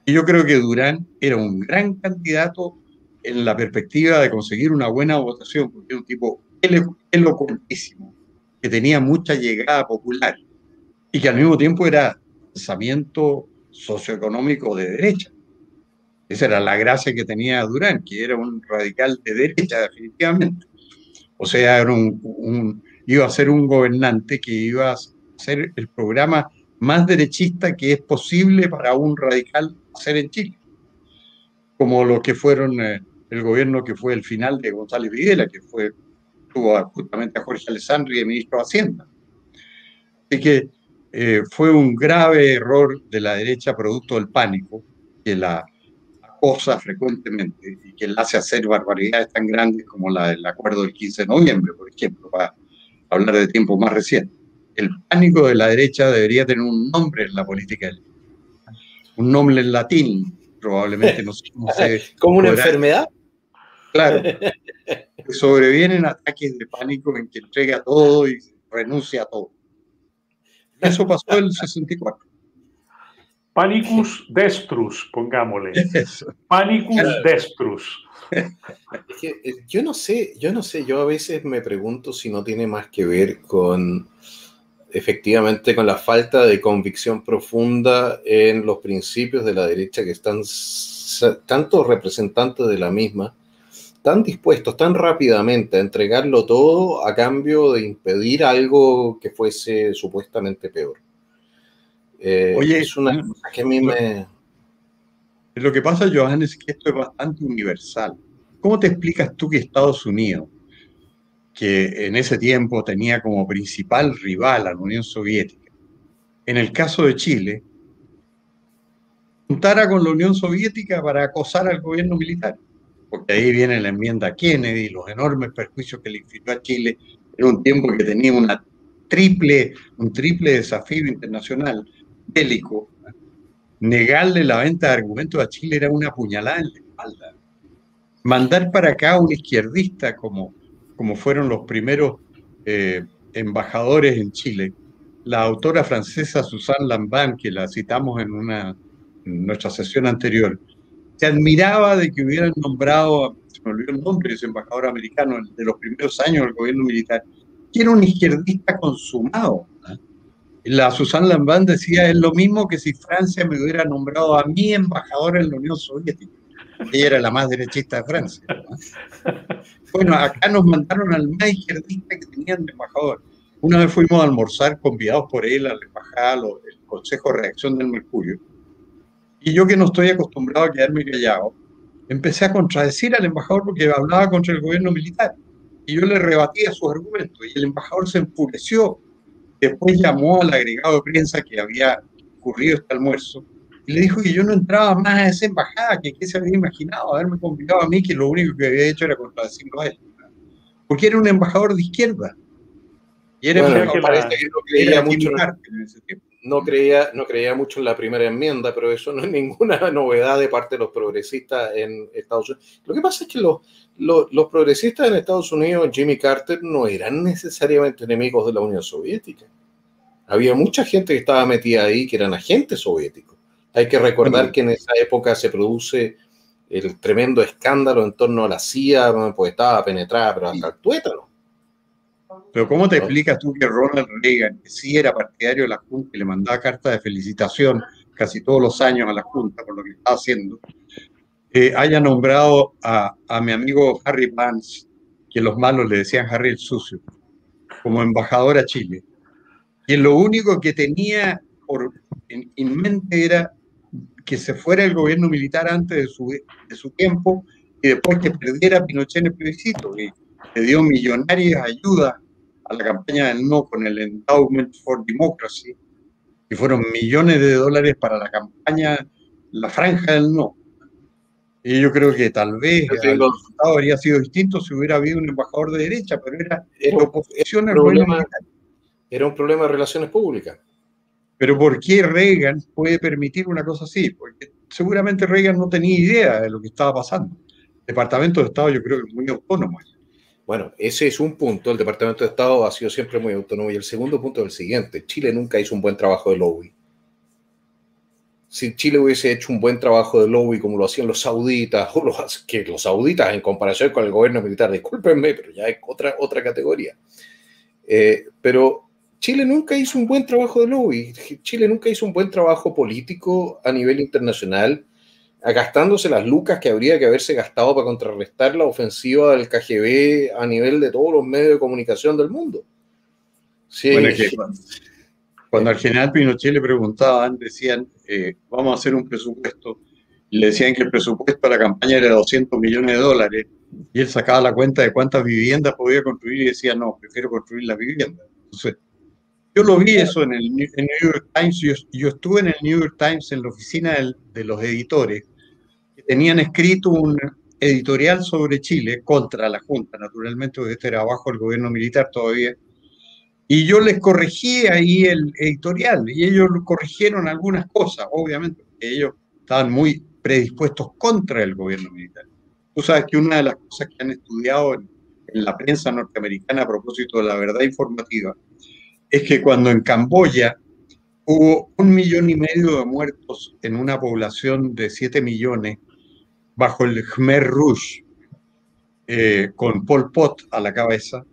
Y yo creo que Durán era un gran candidato en la perspectiva de conseguir una buena votación, porque era un tipo elocuentísimo, que tenía mucha llegada popular y que al mismo tiempo era pensamiento socioeconómico de derecha. Esa era la gracia que tenía Durán, que era un radical de derecha definitivamente. O sea, era iba a ser un gobernante que iba a ser el programa más derechista que es posible para un radical hacer en Chile. Como lo que fueron el gobierno que fue el final de González Videla, que tuvo justamente a Jorge Alessandri de ministro de Hacienda. Así que fue un grave error de la derecha producto del pánico, que la acosa frecuentemente y que la hace hacer barbaridades tan grandes como la del acuerdo del 15 de noviembre, por ejemplo, para hablar de tiempo más reciente. El pánico de la derecha debería tener un nombre en la política, un nombre en latín, probablemente, no sé. ¿Como una enfermedad? Claro. Sobrevienen ataques de pánico en que entrega todo y renuncia a todo. Eso pasó en el 64. Panicus destrus, pongámosle. Eso. Panicus destrus. Es que, yo no sé, yo a veces me pregunto si no tiene más que ver con, efectivamente, con la falta de convicción profunda en los principios de la derecha, que están tantos representantes de la misma, tan dispuestos tan rápidamente a entregarlo todo a cambio de impedir algo que fuese supuestamente peor. Oye, es una cosa que a mí me... Lo que pasa, Johan, es que esto es bastante universal. ¿Cómo te explicas tú que Estados Unidos, que en ese tiempo tenía como principal rival a la Unión Soviética, en el caso de Chile, juntara con la Unión Soviética para acosar al gobierno militar? Porque ahí viene la enmienda Kennedy, los enormes perjuicios que le infirió a Chile en un tiempo que tenía un triple desafío internacional bélico. Negarle la venta de argumentos a Chile era una puñalada en la espalda. Mandar para acá a un izquierdista como fueron los primeros embajadores en Chile, la autora francesa Suzanne Lambin, que la citamos en nuestra sesión anterior, se admiraba de que hubieran nombrado, se me olvidó el nombre de ese embajador americano de los primeros años del gobierno militar, que era un izquierdista consumado. La Suzanne Lambin decía, es lo mismo que si Francia me hubiera nombrado a mí embajador en la Unión Soviética. Ella era la más derechista de Francia, ¿no? Bueno, acá nos mandaron al más izquierdista que tenían de embajador. Una vez fuimos a almorzar convidados por él a la embajada, el Consejo de Redacción del Mercurio. Y yo, que no estoy acostumbrado a quedarme callado, empecé a contradecir al embajador porque hablaba contra el gobierno militar. Y yo le rebatía sus argumentos y el embajador se enfureció. Después llamó al agregado de prensa que había ocurrido este almuerzo y le dijo que yo no entraba más a esa embajada, que qué se había imaginado haberme convidado a mí, que lo único que había hecho era contradecirlo a él. Porque era un embajador de izquierda. Y era Bueno, embajador, parece que no creía mucho en ese tiempo. no creía mucho en la primera enmienda, pero eso no es ninguna novedad de parte de los progresistas en Estados Unidos. Lo que pasa es que los progresistas en Estados Unidos, Jimmy Carter, no eran necesariamente enemigos de la Unión Soviética. Había mucha gente que estaba metida ahí que eran agentes soviéticos. Hay que recordar que en esa época se produce el tremendo escándalo en torno a la CIA, pues estaba penetrada, pero hasta el tuétano. Pero ¿cómo te explicas tú que Ronald Reagan, que sí era partidario de la Junta y le mandaba cartas de felicitación casi todos los años a la Junta por lo que estaba haciendo, haya nombrado a mi amigo Harry Vance, que los malos le decían Harry el Sucio, como embajador a Chile? Y lo único que tenía en mente era que se fuera el gobierno militar antes de su tiempo y después que perdiera Pinochet en el plebiscito, que le dio millonarias ayudas a la campaña del no con el Endowment for Democracy, que fueron millones de dólares para la campaña, la franja del no. Y yo creo que tal vez el resultado habría sido distinto si hubiera habido un embajador de derecha, pero era oposición al gobierno militar. Era un problema de relaciones públicas. Pero ¿por qué Reagan puede permitir una cosa así? Porque seguramente Reagan no tenía idea de lo que estaba pasando. El Departamento de Estado yo creo que es muy autónomo. Bueno, ese es un punto. El Departamento de Estado ha sido siempre muy autónomo. Y el segundo punto es el siguiente. Chile nunca hizo un buen trabajo de lobby. Si Chile hubiese hecho un buen trabajo de lobby como lo hacían los sauditas, o que los sauditas en comparación con el gobierno militar, discúlpenme, pero ya es otra categoría. Pero Chile nunca hizo un buen trabajo de lobby. Chile nunca hizo un buen trabajo político a nivel internacional, gastándose las lucas que habría que haberse gastado para contrarrestar la ofensiva del KGB a nivel de todos los medios de comunicación del mundo. Sí. Bueno, cuando al general Pinochet le preguntaban, decían, vamos a hacer un presupuesto, y le decían que el presupuesto para la campaña era $200 millones, y él sacaba la cuenta de cuántas viviendas podía construir y decía, no, prefiero construir las viviendas. Entonces, yo lo vi eso en el New York Times. Yo estuve en el New York Times en la oficina de los editores que tenían escrito un editorial sobre Chile contra la Junta, naturalmente, porque este era bajo el gobierno militar todavía. Y yo les corregí ahí el editorial y ellos corrigieron algunas cosas, obviamente, porque ellos estaban muy predispuestos contra el gobierno militar. Tú sabes que una de las cosas que han estudiado en la prensa norteamericana a propósito de la verdad informativa es que cuando en Camboya hubo 1,5 millones de muertos en una población de 7 millones bajo el Khmer Rouge, con Pol Pot a la cabeza,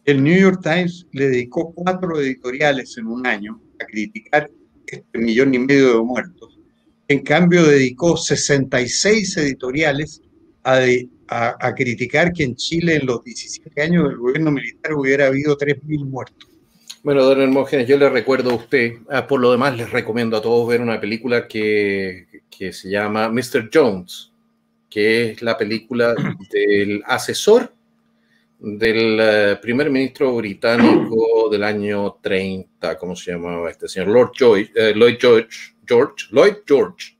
el New York Times le dedicó 4 editoriales en un año a criticar 1,5 millones de muertos. En cambio, dedicó 66 editoriales a criticar que en Chile en los 17 años del gobierno militar hubiera habido 3.000 muertos. Bueno, don Hermógenes, yo le recuerdo a usted, por lo demás les recomiendo a todos ver una película que se llama Mr. Jones, que es la película del asesor del primer ministro británico del año 30, ¿cómo se llamaba este señor? Lloyd George,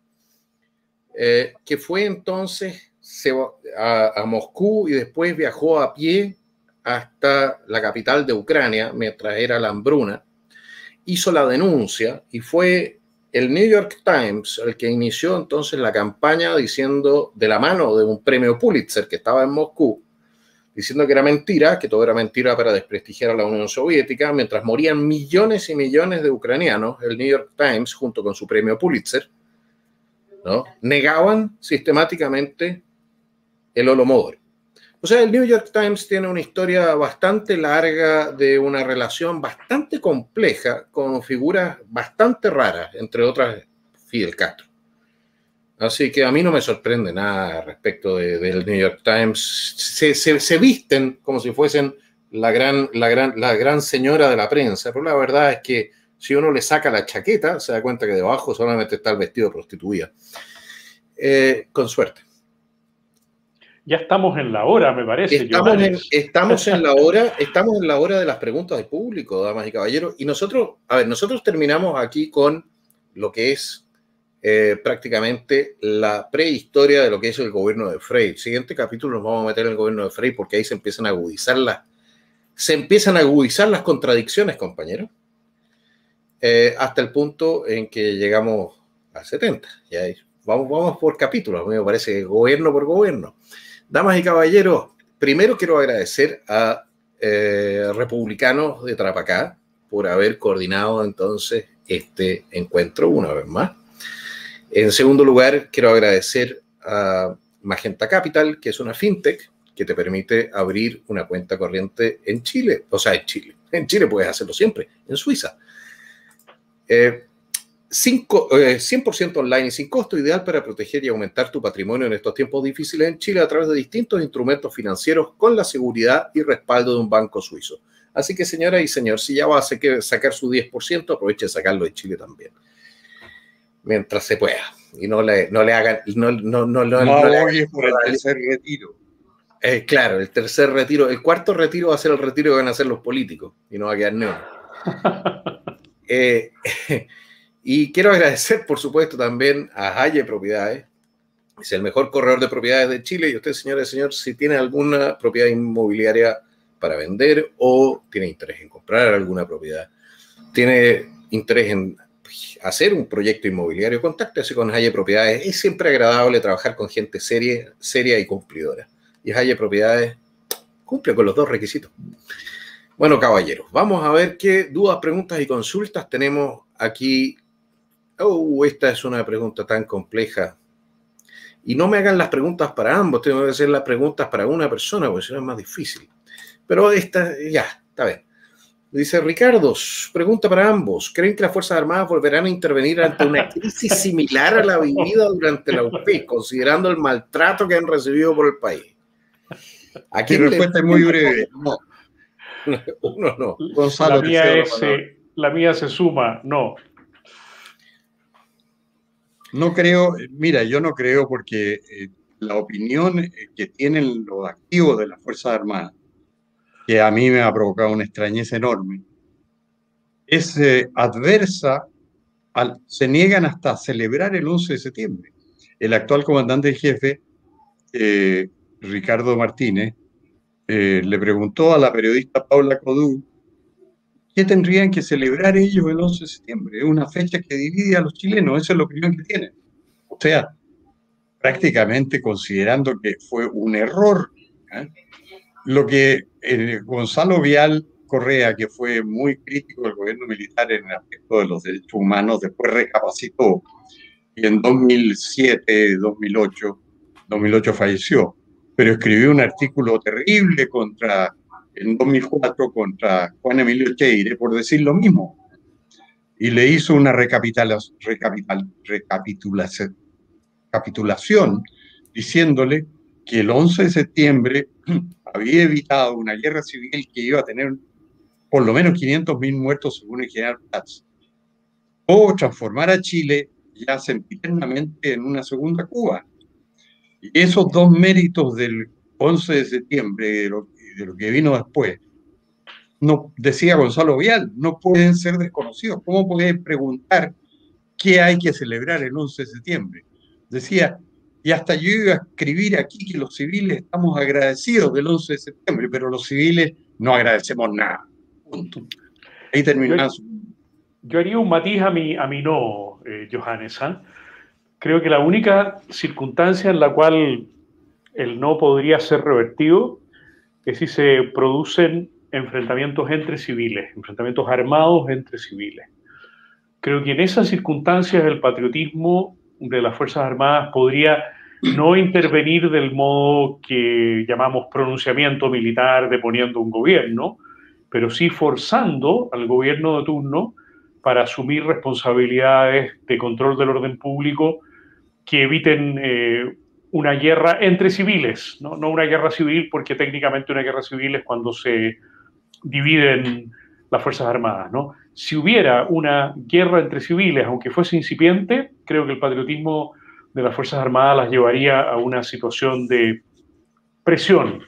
que fue entonces a Moscú y después viajó a pie hasta la capital de Ucrania, mientras era la hambruna, hizo la denuncia y fue el New York Times el que inició entonces la campaña diciendo, de la mano de un premio Pulitzer que estaba en Moscú, diciendo que era mentira, que todo era mentira para desprestigiar a la Unión Soviética, mientras morían millones y millones de ucranianos. El New York Times, junto con su premio Pulitzer, ¿no?, negaban sistemáticamente el Holodomor. O sea, el New York Times tiene una historia bastante larga de una relación bastante compleja con figuras bastante raras, entre otras Fidel Castro. Así que a mí no me sorprende nada respecto del New York Times. Se visten como si fuesen la gran señora de la prensa, pero la verdad es que si uno le saca la chaqueta, se da cuenta que debajo solamente está el vestido de prostituida. Con suerte. Ya estamos en la hora, me parece. Estamos en la hora de las preguntas del público, damas y caballeros. Y nosotros terminamos aquí con lo que es prácticamente la prehistoria de lo que es el gobierno de Frey. El siguiente capítulo nos vamos a meter en el gobierno de Frey porque ahí se empiezan a agudizar las contradicciones, compañeros, hasta el punto en que llegamos a 70. Ya vamos por capítulos, a mí me parece, gobierno por gobierno. Damas y caballeros, primero quiero agradecer a Republicanos de Tarapacá por haber coordinado entonces este encuentro una vez más. En segundo lugar, quiero agradecer a Magenta Capital, que es una fintech que te permite abrir una cuenta corriente en Chile. O sea, en Chile. En Chile puedes hacerlo siempre, en Suiza. 100% online y sin costo, ideal para proteger y aumentar tu patrimonio en estos tiempos difíciles en Chile a través de distintos instrumentos financieros con la seguridad y respaldo de un banco suizo. Así que, señora y señor, si ya va a sacar su 10%, aproveche de sacarlo de Chile también. Mientras se pueda. Y no le hagan... No abogues por el tercer retiro. Claro, el tercer retiro. El cuarto retiro va a ser el retiro que van a hacer los políticos y no va a quedar nada. Y quiero agradecer, por supuesto, también a Haye Propiedades. Es el mejor corredor de propiedades de Chile. Y usted, señora y señor, si tiene alguna propiedad inmobiliaria para vender o tiene interés en comprar alguna propiedad, tiene interés en hacer un proyecto inmobiliario, contáctese con Haye Propiedades. Es siempre agradable trabajar con gente seria y cumplidora. Y Haye Propiedades cumple con los dos requisitos. Bueno, caballeros, vamos a ver qué dudas, preguntas y consultas tenemos aquí. Esta es una pregunta tan compleja. Y no me hagan las preguntas para ambos, tengo que hacer las preguntas para una persona, porque si no es más difícil. Pero esta, ya, está bien. Dice Ricardo, pregunta para ambos. ¿Creen que las Fuerzas Armadas volverán a intervenir ante una crisis similar a la vivida durante la UPI, considerando el maltrato que han recibido por el país? Aquí mi respuesta es muy breve. No. Uno no. Gonzalo, la mía se suma, no. No creo, mira, yo no creo porque la opinión que tienen los activos de las Fuerzas Armadas, que a mí me ha provocado una extrañeza enorme, es adversa, se niegan hasta a celebrar el 11 de septiembre. El actual comandante en jefe, Ricardo Martínez, le preguntó a la periodista Paula Codú qué tendrían que celebrar ellos el 11 de septiembre. Es una fecha que divide a los chilenos, esa es la opinión que tienen. O sea, prácticamente considerando que fue un error. Lo que Gonzalo Vial Correa, que fue muy crítico del gobierno militar en el aspecto de los derechos humanos, después recapacitó y en 2008 falleció, pero escribió un artículo terrible en 2004 contra Juan Emilio Cheire por decir lo mismo y le hizo una recapitulación diciéndole que el 11 de septiembre había evitado una guerra civil que iba a tener por lo menos 500.000 muertos según el general Prats, o transformar a Chile ya sempiternamente en una segunda Cuba. Y esos dos méritos del 11 de septiembre de lo que vino después, no, decía Gonzalo Vial, no pueden ser desconocidos. ¿Cómo pueden preguntar qué hay que celebrar el 11 de septiembre? Decía, y hasta yo iba a escribir aquí que los civiles estamos agradecidos del 11 de septiembre, pero los civiles no agradecemos nada. Punto. Ahí terminamos. Yo haría un matiz a mi no, Johannes. Creo que la única circunstancia en la cual el no podría ser revertido es si se producen enfrentamientos entre civiles, enfrentamientos armados entre civiles. Creo que en esas circunstancias el patriotismo de las Fuerzas Armadas podría no intervenir del modo que llamamos pronunciamiento militar deponiendo un gobierno, pero sí forzando al gobierno de turno para asumir responsabilidades de control del orden público que eviten una guerra entre civiles, ¿no? No una guerra civil, porque técnicamente una guerra civil es cuando se dividen las Fuerzas Armadas, ¿no? Si hubiera una guerra entre civiles, aunque fuese incipiente, creo que el patriotismo de las Fuerzas Armadas las llevaría a una situación de presión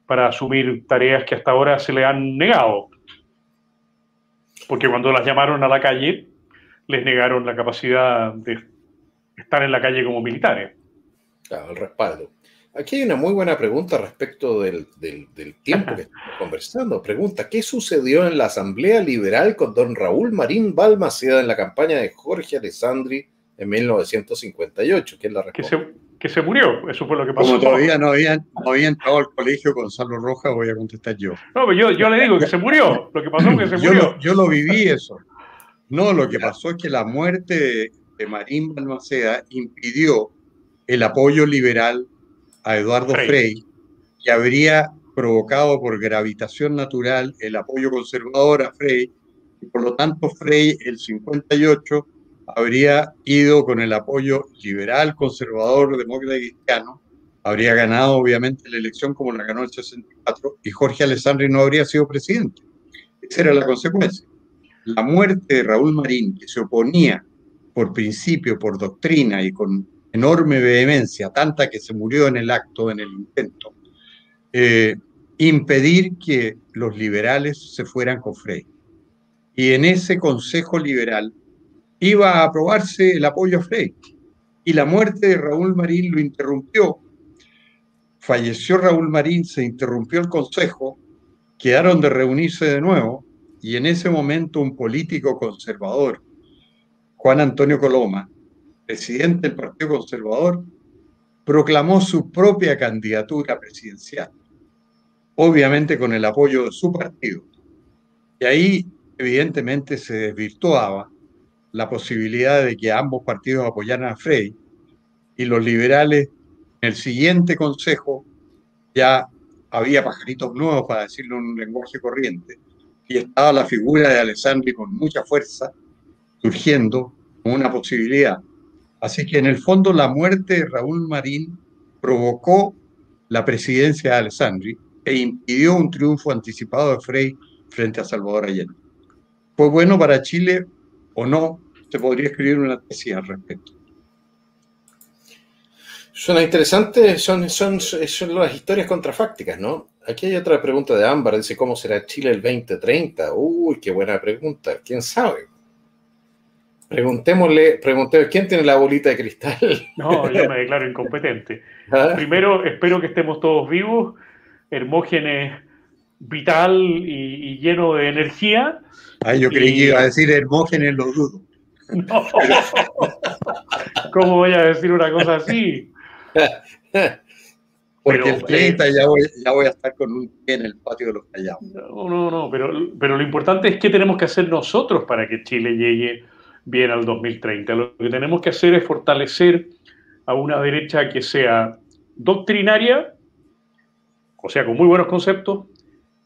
para asumir tareas que hasta ahora se le han negado. Porque cuando las llamaron a la calle, les negaron la capacidad de estar en la calle como militares. Claro, el respaldo. Aquí hay una muy buena pregunta respecto del tiempo que estamos conversando. Pregunta, ¿qué sucedió en la Asamblea Liberal con don Raúl Marín Balmaceda en la campaña de Jorge Alessandri en 1958? ¿Quién la responde? Que se murió, eso fue lo que pasó. Como todavía no había entrado al colegio Gonzalo Rojas, voy a contestar yo. No, pero yo le digo que se murió. Lo que pasó es que se murió. Yo lo viví eso. No, lo que pasó es que la muerte de Marín Balmaceda impidió el apoyo liberal a Eduardo Frei, que habría provocado por gravitación natural el apoyo conservador a Frei, y por lo tanto Frei, el 58, habría ido con el apoyo liberal, conservador, demócrata y cristiano, habría ganado obviamente la elección como la ganó el 64, y Jorge Alessandri no habría sido presidente. Esa era la consecuencia. La muerte de Raúl Marín, que se oponía por principio, por doctrina y con enorme vehemencia, tanta que se murió en el acto, en el intento, impedir que los liberales se fueran con Frei. Y en ese Consejo Liberal iba a aprobarse el apoyo a Frei. Y la muerte de Raúl Marín lo interrumpió. Falleció Raúl Marín, se interrumpió el Consejo, quedaron de reunirse de nuevo, y en ese momento un político conservador, Juan Antonio Coloma, presidente del Partido Conservador, proclamó su propia candidatura presidencial, obviamente con el apoyo de su partido. Y ahí, evidentemente, se desvirtuaba la posibilidad de que ambos partidos apoyaran a Frei, y los liberales, en el siguiente consejo, ya había pajaritos nuevos, para decirlo en un lenguaje corriente, y estaba la figura de Alessandri con mucha fuerza, surgiendo como una posibilidad. Así que en el fondo la muerte de Raúl Marín provocó la presidencia de Alessandri e impidió un triunfo anticipado de Frei frente a Salvador Allende. ¿Fue bueno para Chile o no? Se podría escribir una tesis al respecto. Suena interesante, son las historias contrafácticas, ¿no? Aquí hay otra pregunta de Ámbar, dice, ¿cómo será Chile el 2030? Uy, qué buena pregunta, ¿quién sabe? Preguntémosle, ¿quién tiene la bolita de cristal? No, yo me declaro incompetente. ¿Ah? Primero, espero que estemos todos vivos, Hermógenes vital y lleno de energía. Ay, yo creí que iba a decir Hermógenes, lo dudo. No, ¿cómo voy a decir una cosa así? Porque el 30 ya voy a estar con un pie en el patio de los Callados. No, pero lo importante es qué tenemos que hacer nosotros para que Chile llegue bien al 2030. Lo que tenemos que hacer es fortalecer a una derecha que sea doctrinaria, o sea, con muy buenos conceptos,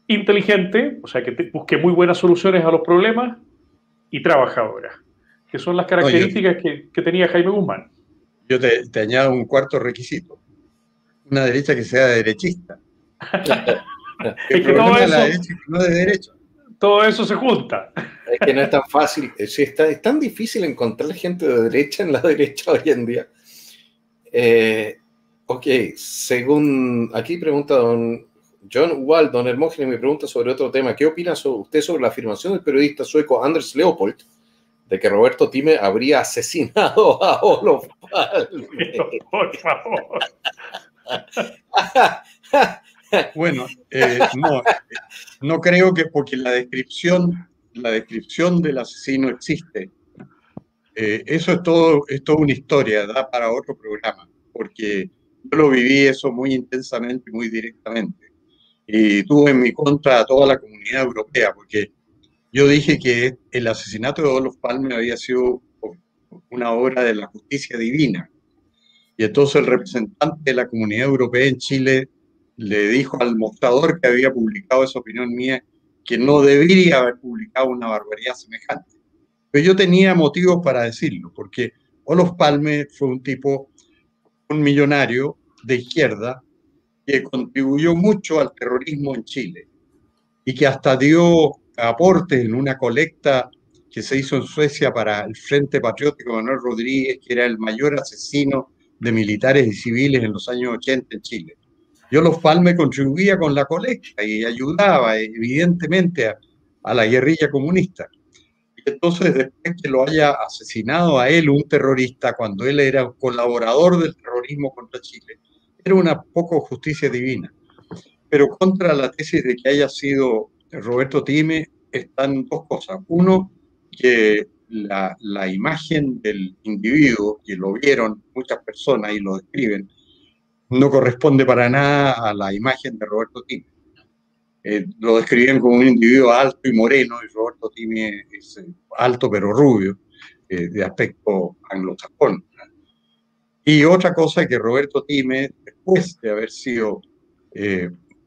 inteligente, o sea, que busque muy buenas soluciones a los problemas, y trabajadora, que son las características que tenía Jaime Guzmán. Yo te añado un cuarto requisito: una derecha que sea derechista. Es que todo eso, la derecha que no es de derecha. Todo eso se junta. Es que no es tan fácil, es tan difícil encontrar gente de derecha en la derecha hoy en día. Ok, según aquí pregunta don John Wald, don Hermógenes me pregunta sobre otro tema. ¿Qué opina usted sobre la afirmación del periodista sueco Anders Leopold de que Roberto Timme habría asesinado a Olof Palme? Pero, por favor. Bueno, no creo que, porque la descripción del asesino existe. Eso es toda una historia, da para otro programa, porque yo lo viví eso muy intensamente, muy directamente. Y tuve en mi contra a toda la comunidad europea, porque yo dije que el asesinato de Olof Palme había sido una obra de la justicia divina. Y entonces el representante de la comunidad europea en Chile le dijo al mostrador que había publicado esa opinión mía que no debería haber publicado una barbaridad semejante. Pero yo tenía motivos para decirlo, porque Olof Palme fue un tipo un millonario de izquierda que contribuyó mucho al terrorismo en Chile y que hasta dio aportes en una colecta que se hizo en Suecia para el Frente Patriótico de Manuel Rodríguez, que era el mayor asesino de militares y civiles en los años 80 en Chile. Olof Palme contribuía con la colecta y ayudaba evidentemente a la guerrilla comunista. Y entonces, después que lo haya asesinado a él un terrorista, cuando él era un colaborador del terrorismo contra Chile, era una poco justicia divina. Pero contra la tesis de que haya sido Roberto Time están dos cosas. Uno, que la imagen del individuo, que lo vieron muchas personas y lo describen, no corresponde para nada a la imagen de Roberto Time. Lo describen como un individuo alto y moreno, y Roberto Time es alto pero rubio, de aspecto anglosajón. Y otra cosa es que Roberto Time, después de haber sido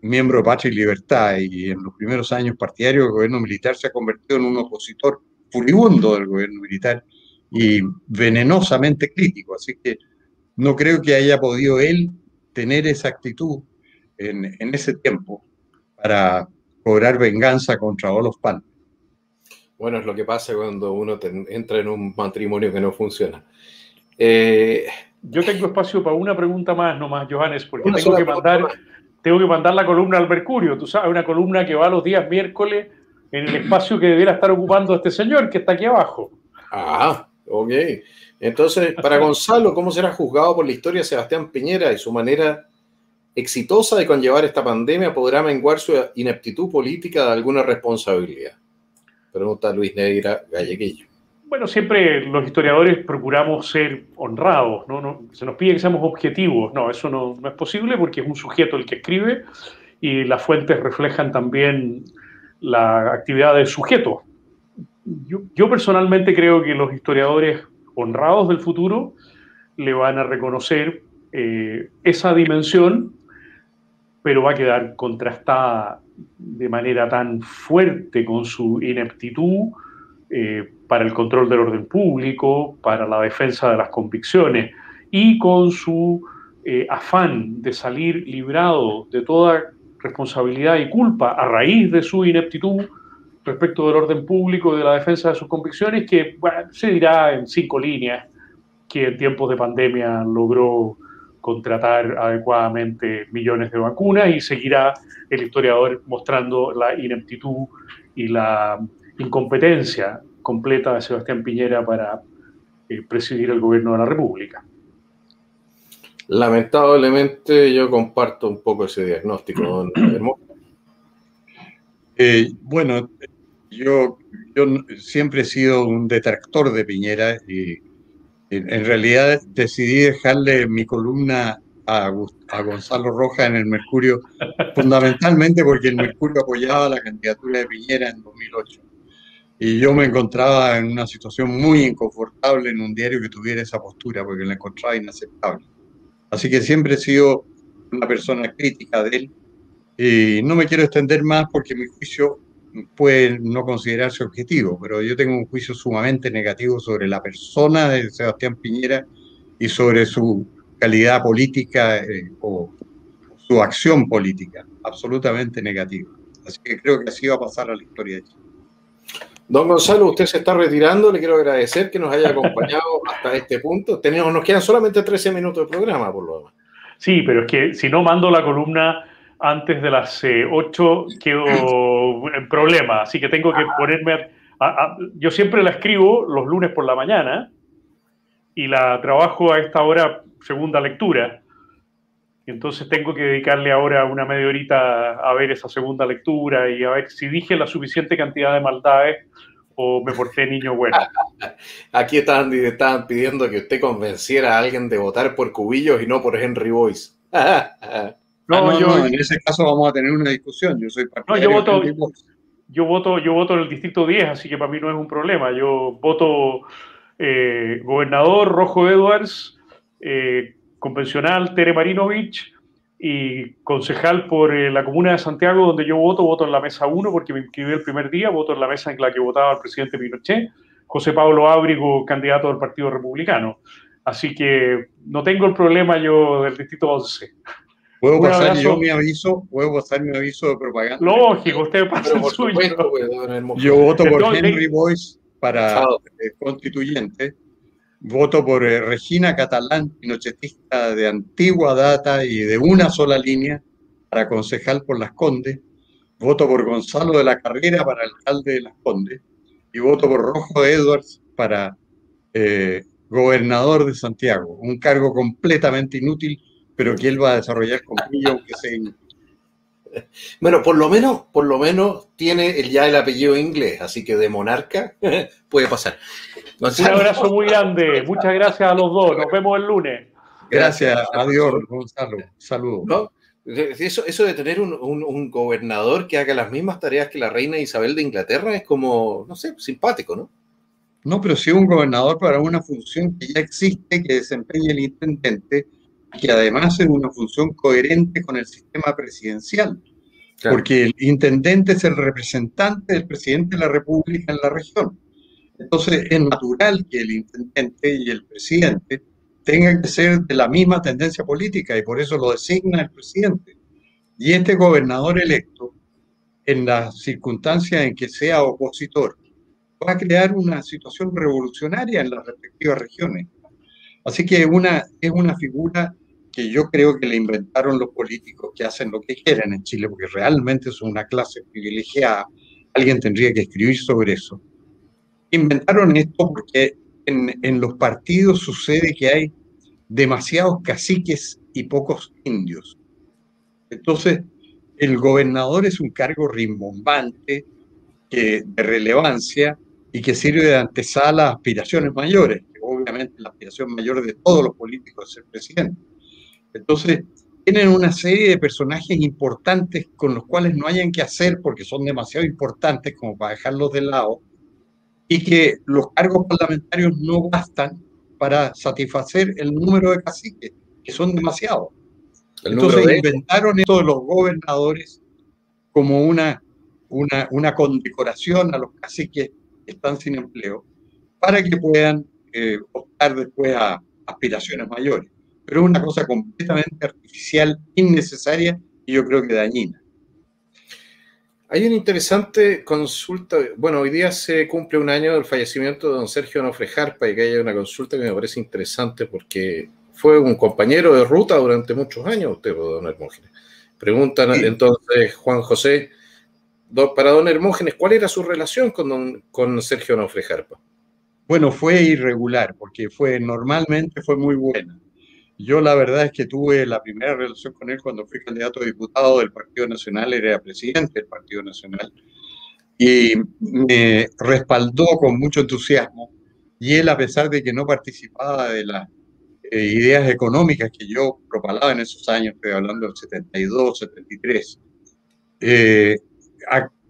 miembro de Patria y Libertad y en los primeros años partidario del gobierno militar, se ha convertido en un opositor furibundo del gobierno militar y venenosamente crítico. Así que no creo que haya podido él tener esa actitud en ese tiempo para cobrar venganza contra Olof Palme. Bueno, es lo que pasa cuando uno entra en un matrimonio que no funciona. Yo tengo espacio para una pregunta más nomás, Johannes, porque tengo que mandar la columna al Mercurio, tú sabes, una columna que va los días miércoles en el espacio que debiera estar ocupando este señor que está aquí abajo. Ah, ok. Entonces, para Gonzalo, ¿cómo será juzgado por la historia Sebastián Piñera y su manera exitosa de conllevar esta pandemia podrá menguar su ineptitud política de alguna responsabilidad? Pregunta Luis Neira Galleguillo. Bueno, siempre los historiadores procuramos ser honrados, ¿no? Se nos pide que seamos objetivos. No, eso no es posible porque es un sujeto el que escribe y las fuentes reflejan también la actividad del sujeto. Yo personalmente creo que los historiadores honrados del futuro le van a reconocer esa dimensión, pero va a quedar contrastada de manera tan fuerte con su ineptitud para el control del orden público, para la defensa de las convicciones y con su afán de salir librado de toda responsabilidad y culpa a raíz de su ineptitud respecto del orden público y de la defensa de sus convicciones, que bueno, se dirá en 5 líneas que en tiempos de pandemia logró contratar adecuadamente millones de vacunas y seguirá el historiador mostrando la ineptitud y la incompetencia completa de Sebastián Piñera para presidir el gobierno de la República. Lamentablemente yo comparto un poco ese diagnóstico, don Hermoso. Bueno, yo siempre he sido un detractor de Piñera y en realidad decidí dejarle mi columna a Gonzalo Rojas en el Mercurio, fundamentalmente porque el Mercurio apoyaba la candidatura de Piñera en 2008. Y yo me encontraba en una situación muy inconfortable en un diario que tuviera esa postura, porque la encontraba inaceptable. Así que siempre he sido una persona crítica de él. Y no me quiero extender más porque mi juicio puede no considerarse objetivo, pero yo tengo un juicio sumamente negativo sobre la persona de Sebastián Piñera y sobre su calidad política o su acción política, absolutamente negativa. Así que creo que así va a pasar a la historia de Chile. Don Gonzalo, usted se está retirando, le quiero agradecer que nos haya acompañado hasta este punto. Nos quedan solamente 13 minutos de programa, por lo demás. Sí, pero es que si no mando la columna antes de las 8 quedo en problema, así que tengo que ponerme yo siempre la escribo los lunes por la mañana y la trabajo a esta hora segunda lectura, entonces tengo que dedicarle ahora una media horita a ver esa segunda lectura y a ver si dije la suficiente cantidad de maldades o me porté niño bueno. Aquí estaban pidiendo que usted convenciera a alguien de votar por Cubillos y no por Henry Boyce. No, en ese caso vamos a tener una discusión. Yo soy partidario de Henry Boyce. Yo voto en el distrito 10, así que para mí no es un problema. Yo voto gobernador Rojo Edwards, convencional Tere Marinovich y concejal por la comuna de Santiago, donde yo voto en la mesa 1 porque me inscribí el primer día, voto en la mesa en la que votaba el presidente Pinochet, José Pablo Ábrigo, candidato del Partido Republicano. Así que no tengo el problema yo del distrito 11. ¿Puedo pasar yo mi aviso? ¿Puedo pasar mi aviso de propaganda? Lógico, usted pasa el suyo. Supuesto, pues, don Hermógenes. Yo voto por Henry Boyce para constituyente. Voto por Regina Catalán, pinochetista de antigua data y de una sola línea, para concejal por Las Condes. Voto por Gonzalo de la Carrera para alcalde de Las Condes. Y voto por Rojo Edwards para gobernador de Santiago. Un cargo completamente inútil, pero que él va a desarrollar con brillo, aunque sea inútil. Bueno, por lo menos tiene ya el apellido inglés, así que de monarca puede pasar. Gonzalo. Un abrazo muy grande. Muchas gracias a los dos. Nos vemos el lunes. Gracias. Adiós, Gonzalo. Saludos. ¿No? Eso de tener un gobernador que haga las mismas tareas que la reina Isabel de Inglaterra es como, no sé, simpático, ¿no? No, pero sí un gobernador para una función que ya existe, que desempeña el intendente, que además es una función coherente con el sistema presidencial, claro, porque el intendente es el representante del presidente de la República en la región. Entonces es natural que el intendente y el presidente tengan que ser de la misma tendencia política, y por eso lo designa el presidente. Y este gobernador electo, en las circunstancias en que sea opositor, va a crear una situación revolucionaria en las respectivas regiones. Así que es una figura que yo creo que le inventaron los políticos que hacen lo que quieren en Chile, porque realmente son una clase privilegiada. Alguien tendría que escribir sobre eso. Inventaron esto porque en los partidos sucede que hay demasiados caciques y pocos indios. Entonces, el gobernador es un cargo rimbombante, de relevancia, y que sirve de antesala a aspiraciones mayores, que obviamente la aspiración mayor de todos los políticos es ser presidente. Entonces, tienen una serie de personajes importantes con los cuales no hayan que hacer porque son demasiado importantes como para dejarlos de lado, y que los cargos parlamentarios no bastan para satisfacer el número de caciques, que son demasiados. Entonces inventaron esto de los gobernadores como una condecoración a los caciques que están sin empleo, para que puedan optar después a aspiraciones mayores. Pero es una cosa completamente artificial, innecesaria y yo creo que dañina. Hay una interesante consulta. Bueno, hoy día se cumple un año del fallecimiento de don Sergio Onofre Jarpa, y que hay una consulta que me parece interesante porque fue un compañero de ruta durante muchos años, usted, don Hermógenes. Preguntan entonces, Juan José, para don Hermógenes, ¿cuál era su relación con Sergio Onofre Jarpa? Bueno, fue irregular, porque normalmente fue muy buena. Yo la verdad es que tuve la primera relación con él cuando fui candidato a diputado del Partido Nacional, era presidente del Partido Nacional, y me respaldó con mucho entusiasmo, y él, a pesar de que no participaba de las ideas económicas que yo propalaba en esos años, estoy hablando del 72, 73,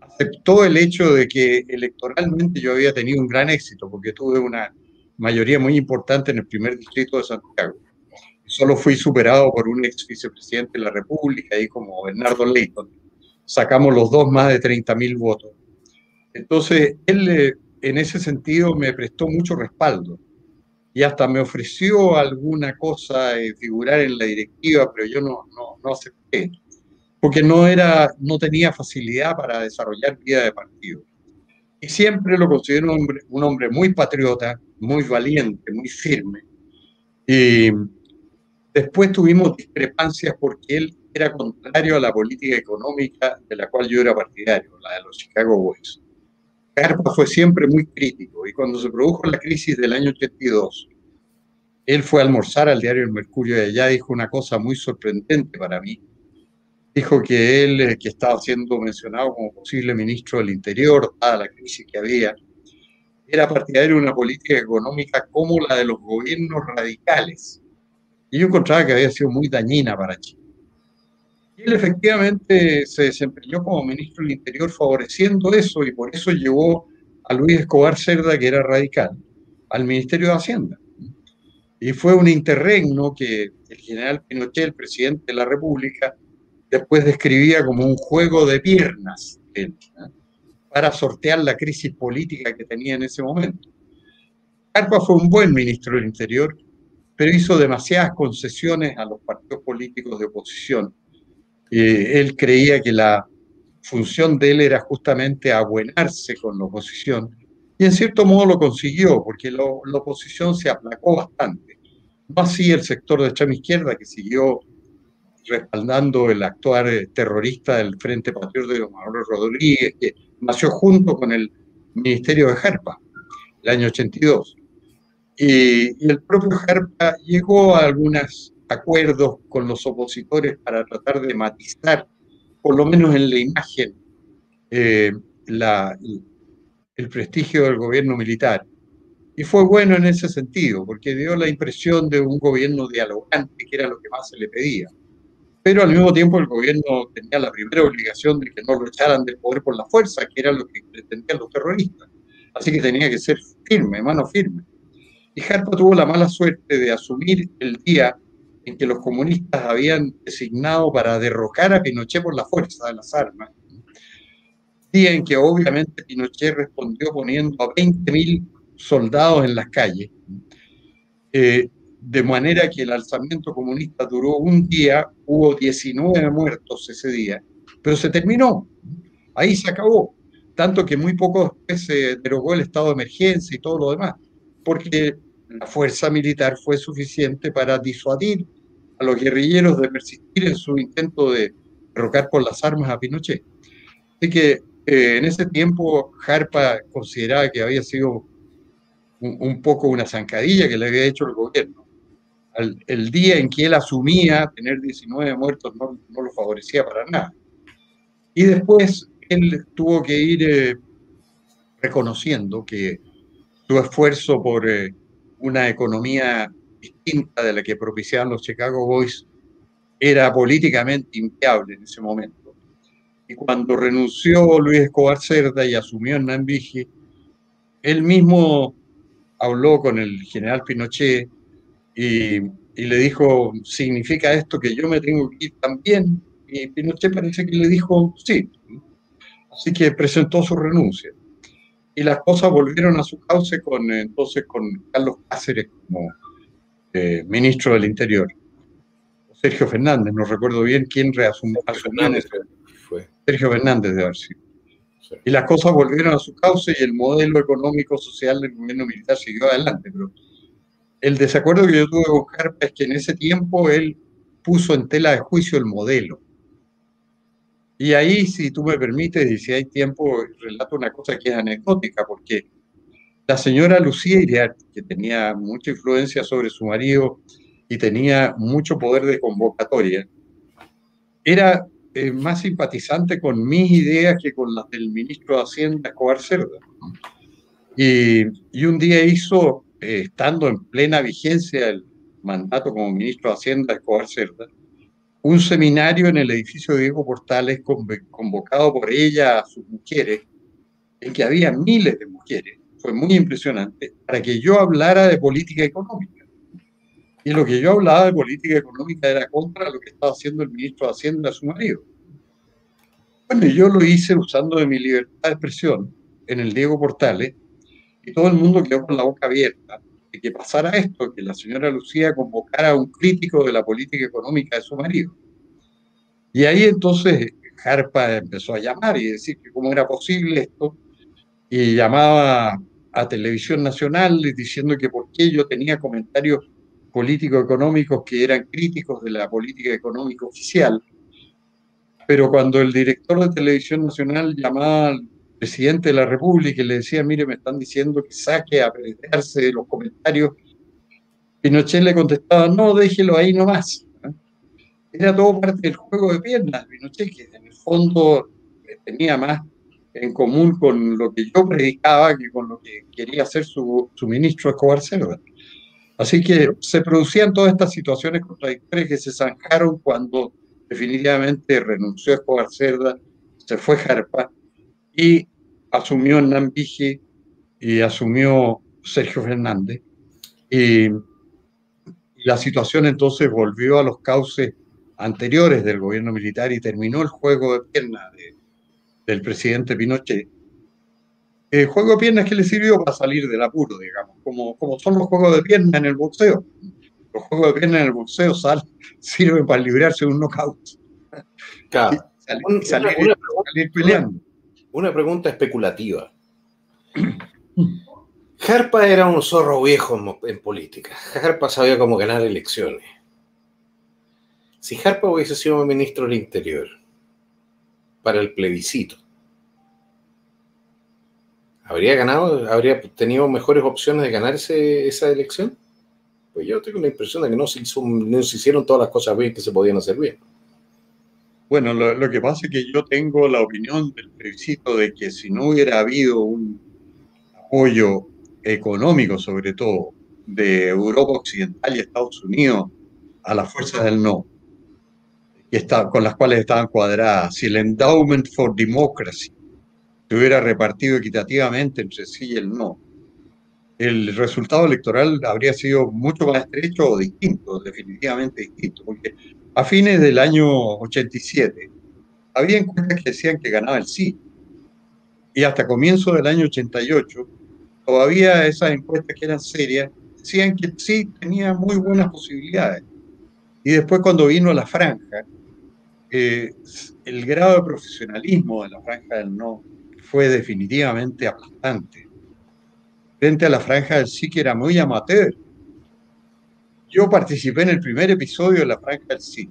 aceptó el hecho de que electoralmente yo había tenido un gran éxito, porque tuve una mayoría muy importante en el primer distrito de Santiago. Solo fui superado por un ex vicepresidente de la República, ahí como Bernardo Leighton. Sacamos los dos más de 30.000 votos. Entonces, él en ese sentido me prestó mucho respaldo y hasta me ofreció alguna cosa, figurar en la directiva, pero yo no acepté, porque no tenía facilidad para desarrollar vida de partido. Y siempre lo considero un hombre muy patriota, muy valiente, muy firme. Y después tuvimos discrepancias porque él era contrario a la política económica de la cual yo era partidario, la de los Chicago Boys. Jarpa fue siempre muy crítico, y cuando se produjo la crisis del año 82, él fue a almorzar al diario El Mercurio y allá dijo una cosa muy sorprendente para mí. Dijo que él, que estaba siendo mencionado como posible ministro del Interior, dada la crisis que había, era partidario de una política económica como la de los gobiernos radicales. Y yo encontraba que había sido muy dañina para Chile. Y él efectivamente se desempeñó como ministro del Interior favoreciendo eso, y por eso llevó a Luis Escobar Cerda, que era radical, al Ministerio de Hacienda. Y fue un interregno que el general Pinochet, el presidente de la República, después describía como un juego de piernas para sortear la crisis política que tenía en ese momento. Jarpa fue un buen ministro del Interior, pero hizo demasiadas concesiones a los partidos políticos de oposición. Él creía que la función de él era justamente abuenarse con la oposición, y en cierto modo lo consiguió, porque la oposición se aplacó bastante. No así el sector de extrema izquierda, que siguió respaldando el actuar terrorista del Frente Patriótico de Manuel Rodríguez, que nació junto con el Ministerio de Jarpa, el año 82. Y el propio Jarpa llegó a algunos acuerdos con los opositores para tratar de matizar, por lo menos en la imagen, el prestigio del gobierno militar. Y fue bueno en ese sentido, porque dio la impresión de un gobierno dialogante, que era lo que más se le pedía. Pero al mismo tiempo el gobierno tenía la primera obligación de que no lo echaran del poder por la fuerza, que era lo que pretendían los terroristas. Así que tenía que ser firme, mano firme. Y Jarpa tuvo la mala suerte de asumir el día en que los comunistas habían designado para derrocar a Pinochet por la fuerza de las armas. Día en que obviamente Pinochet respondió poniendo a 20.000 soldados en las calles. De manera que el alzamiento comunista duró un día, hubo 19 muertos ese día, pero se terminó, ahí se acabó, tanto que muy poco después se derogó el estado de emergencia y todo lo demás, porque la fuerza militar fue suficiente para disuadir a los guerrilleros de persistir en su intento de derrocar con las armas a Pinochet. Así que en ese tiempo Jarpa consideraba que había sido un poco una zancadilla que le había hecho el gobierno. El día en que él asumía tener 19 muertos no lo favorecía para nada. Y después él tuvo que ir reconociendo que su esfuerzo por una economía distinta de la que propiciaban los Chicago Boys era políticamente inviable en ese momento. Y cuando renunció Luis Escobar Cerda y asumió Hernán Vigi, él mismo habló con el general Pinochet y le dijo, ¿significa esto que yo me tengo que ir también? Y Pinochet parece que le dijo sí. Así que presentó su renuncia. Y las cosas volvieron a su cauce entonces con Carlos Cáceres como ministro del Interior. Sergio Fernández, no recuerdo bien quién reasumió. Sergio Fernández de haber sido. Sí. Y las cosas volvieron a su cauce y el modelo económico-social del gobierno militar siguió adelante. Pero el desacuerdo que yo tuve con Jarpa es que en ese tiempo él puso en tela de juicio el modelo. Y ahí, si tú me permites, y si hay tiempo, relato una cosa que es anecdótica, porque la señora Lucía Iriarte, que tenía mucha influencia sobre su marido y tenía mucho poder de convocatoria, era más simpatizante con mis ideas que con las del ministro de Hacienda, Escobar Cerda. Y un día hizo, estando en plena vigencia el mandato como ministro de Hacienda, Escobar Cerda, un seminario en el edificio de Diego Portales convocado por ella a sus mujeres, en que había miles de mujeres, fue muy impresionante, para que yo hablara de política económica. Y lo que yo hablaba de política económica era contra lo que estaba haciendo el ministro de Hacienda, su marido. Bueno, yo lo hice usando de mi libertad de expresión en el Diego Portales, y todo el mundo quedó con la boca abierta de que pasara esto, que la señora Lucía convocara a un crítico de la política económica de su marido. Y ahí entonces Jarpa empezó a llamar y decir que cómo era posible esto, y llamaba a Televisión Nacional diciendo que por qué yo tenía comentarios político-económicos que eran críticos de la política económica oficial. Pero cuando el director de Televisión Nacional llamaba al presidente de la República y le decía, mire, me están diciendo que saque a pelearse de los comentarios, Pinochet le contestaba, no, déjelo ahí nomás. Era todo parte del juego de piernas. Pinochet, que en el fondo tenía más en común con lo que yo predicaba que con lo que quería hacer su ministro Escobar Cerda. Así que se producían todas estas situaciones contradictorias que se zanjaron cuando definitivamente renunció Escobar Cerda, se fue Jarpa y asumió Hernán Vigi y asumió Sergio Fernández. Y la situación entonces volvió a los cauces anteriores del gobierno militar y terminó el juego de piernas del presidente Pinochet. El juego de piernas que le sirvió para salir del apuro, digamos, como son los juegos de piernas en el boxeo. Los juegos de piernas en el boxeo sirven para librarse de un knockout. Claro. Salir peleando. Una pregunta especulativa. Jarpa era un zorro viejo en política. Jarpa sabía cómo ganar elecciones. Si Jarpa hubiese sido ministro del Interior para el plebiscito, ¿habría tenido mejores opciones de ganarse esa elección? Pues yo tengo la impresión de que no se hicieron todas las cosas bien que se podían hacer bien. Bueno, lo que pasa es que yo tengo la opinión del plebiscito de que si no hubiera habido un apoyo económico, sobre todo, de Europa Occidental y Estados Unidos a las fuerzas del no, con las cuales estaban cuadradas, si el Endowment for Democracy se hubiera repartido equitativamente entre sí y el no, el resultado electoral habría sido mucho más estrecho o distinto, definitivamente distinto, porque a fines del año 87 había encuestas que decían que ganaba el sí, y hasta comienzo del año 88 todavía esas encuestas que eran serias decían que el sí tenía muy buenas posibilidades. Y después cuando vino la franja, el grado de profesionalismo de la franja del no fue definitivamente aplastante. Frente a la franja del sí, que era muy amateur. Yo participé en el primer episodio de la franja del sí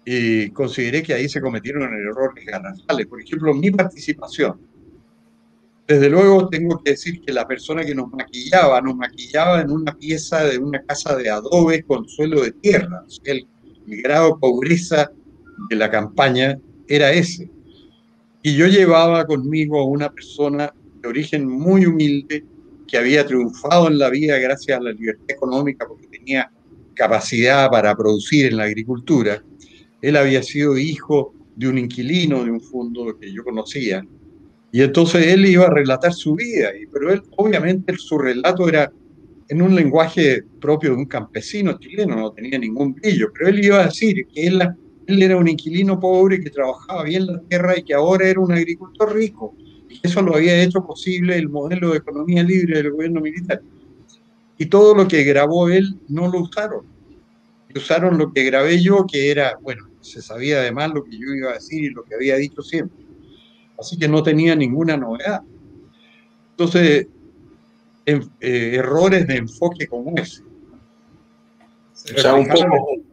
y consideré que ahí se cometieron errores garrafales. Por ejemplo, mi participación. Desde luego tengo que decir que la persona que nos maquillaba en una pieza de una casa de adobe con suelo de tierra. O sea, el grado de pobreza de la campaña era ese. Y yo llevaba conmigo a una persona de origen muy humilde que había triunfado en la vida gracias a la libertad económica porque tenía capacidad para producir en la agricultura. Él había sido hijo de un inquilino de un fondo que yo conocía. Y entonces él iba a relatar su vida, pero él, obviamente, su relato era en un lenguaje propio de un campesino chileno, no tenía ningún brillo, pero él iba a decir que él era un inquilino pobre que trabajaba bien la tierra y que ahora era un agricultor rico, y que eso lo había hecho posible el modelo de economía libre del gobierno militar. Y todo lo que grabó él no lo usaron. Y usaron lo que grabé yo, que era, bueno, se sabía además lo que yo iba a decir y lo que había dicho siempre. Así que no tenía ninguna novedad. Entonces, errores de enfoque como ese se reflejaron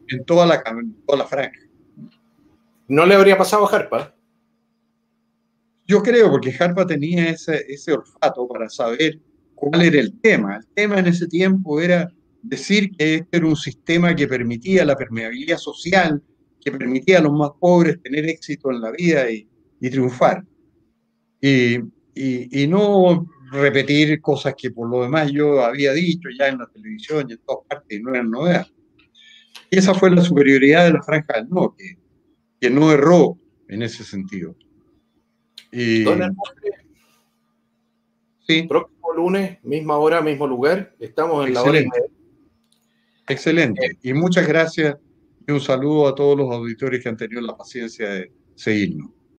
en toda la franja. ¿No le habría pasado a Jarpa? Yo creo, porque Jarpa tenía ese olfato para saber cuál era el tema. El tema en ese tiempo era decir que este era un sistema que permitía la permeabilidad social, que permitía a los más pobres tener éxito en la vida y triunfar. Y no repetir cosas que por lo demás yo había dicho ya en la televisión y en todas partes y no eran novedad. Y esa fue la superioridad de la franja del no, que no erró en ese sentido. Sí. Próximo lunes, misma hora, mismo lugar, estamos en Excelente. la hora y media. Excelente. Y muchas gracias y un saludo a todos los auditores que han tenido la paciencia de seguirnos.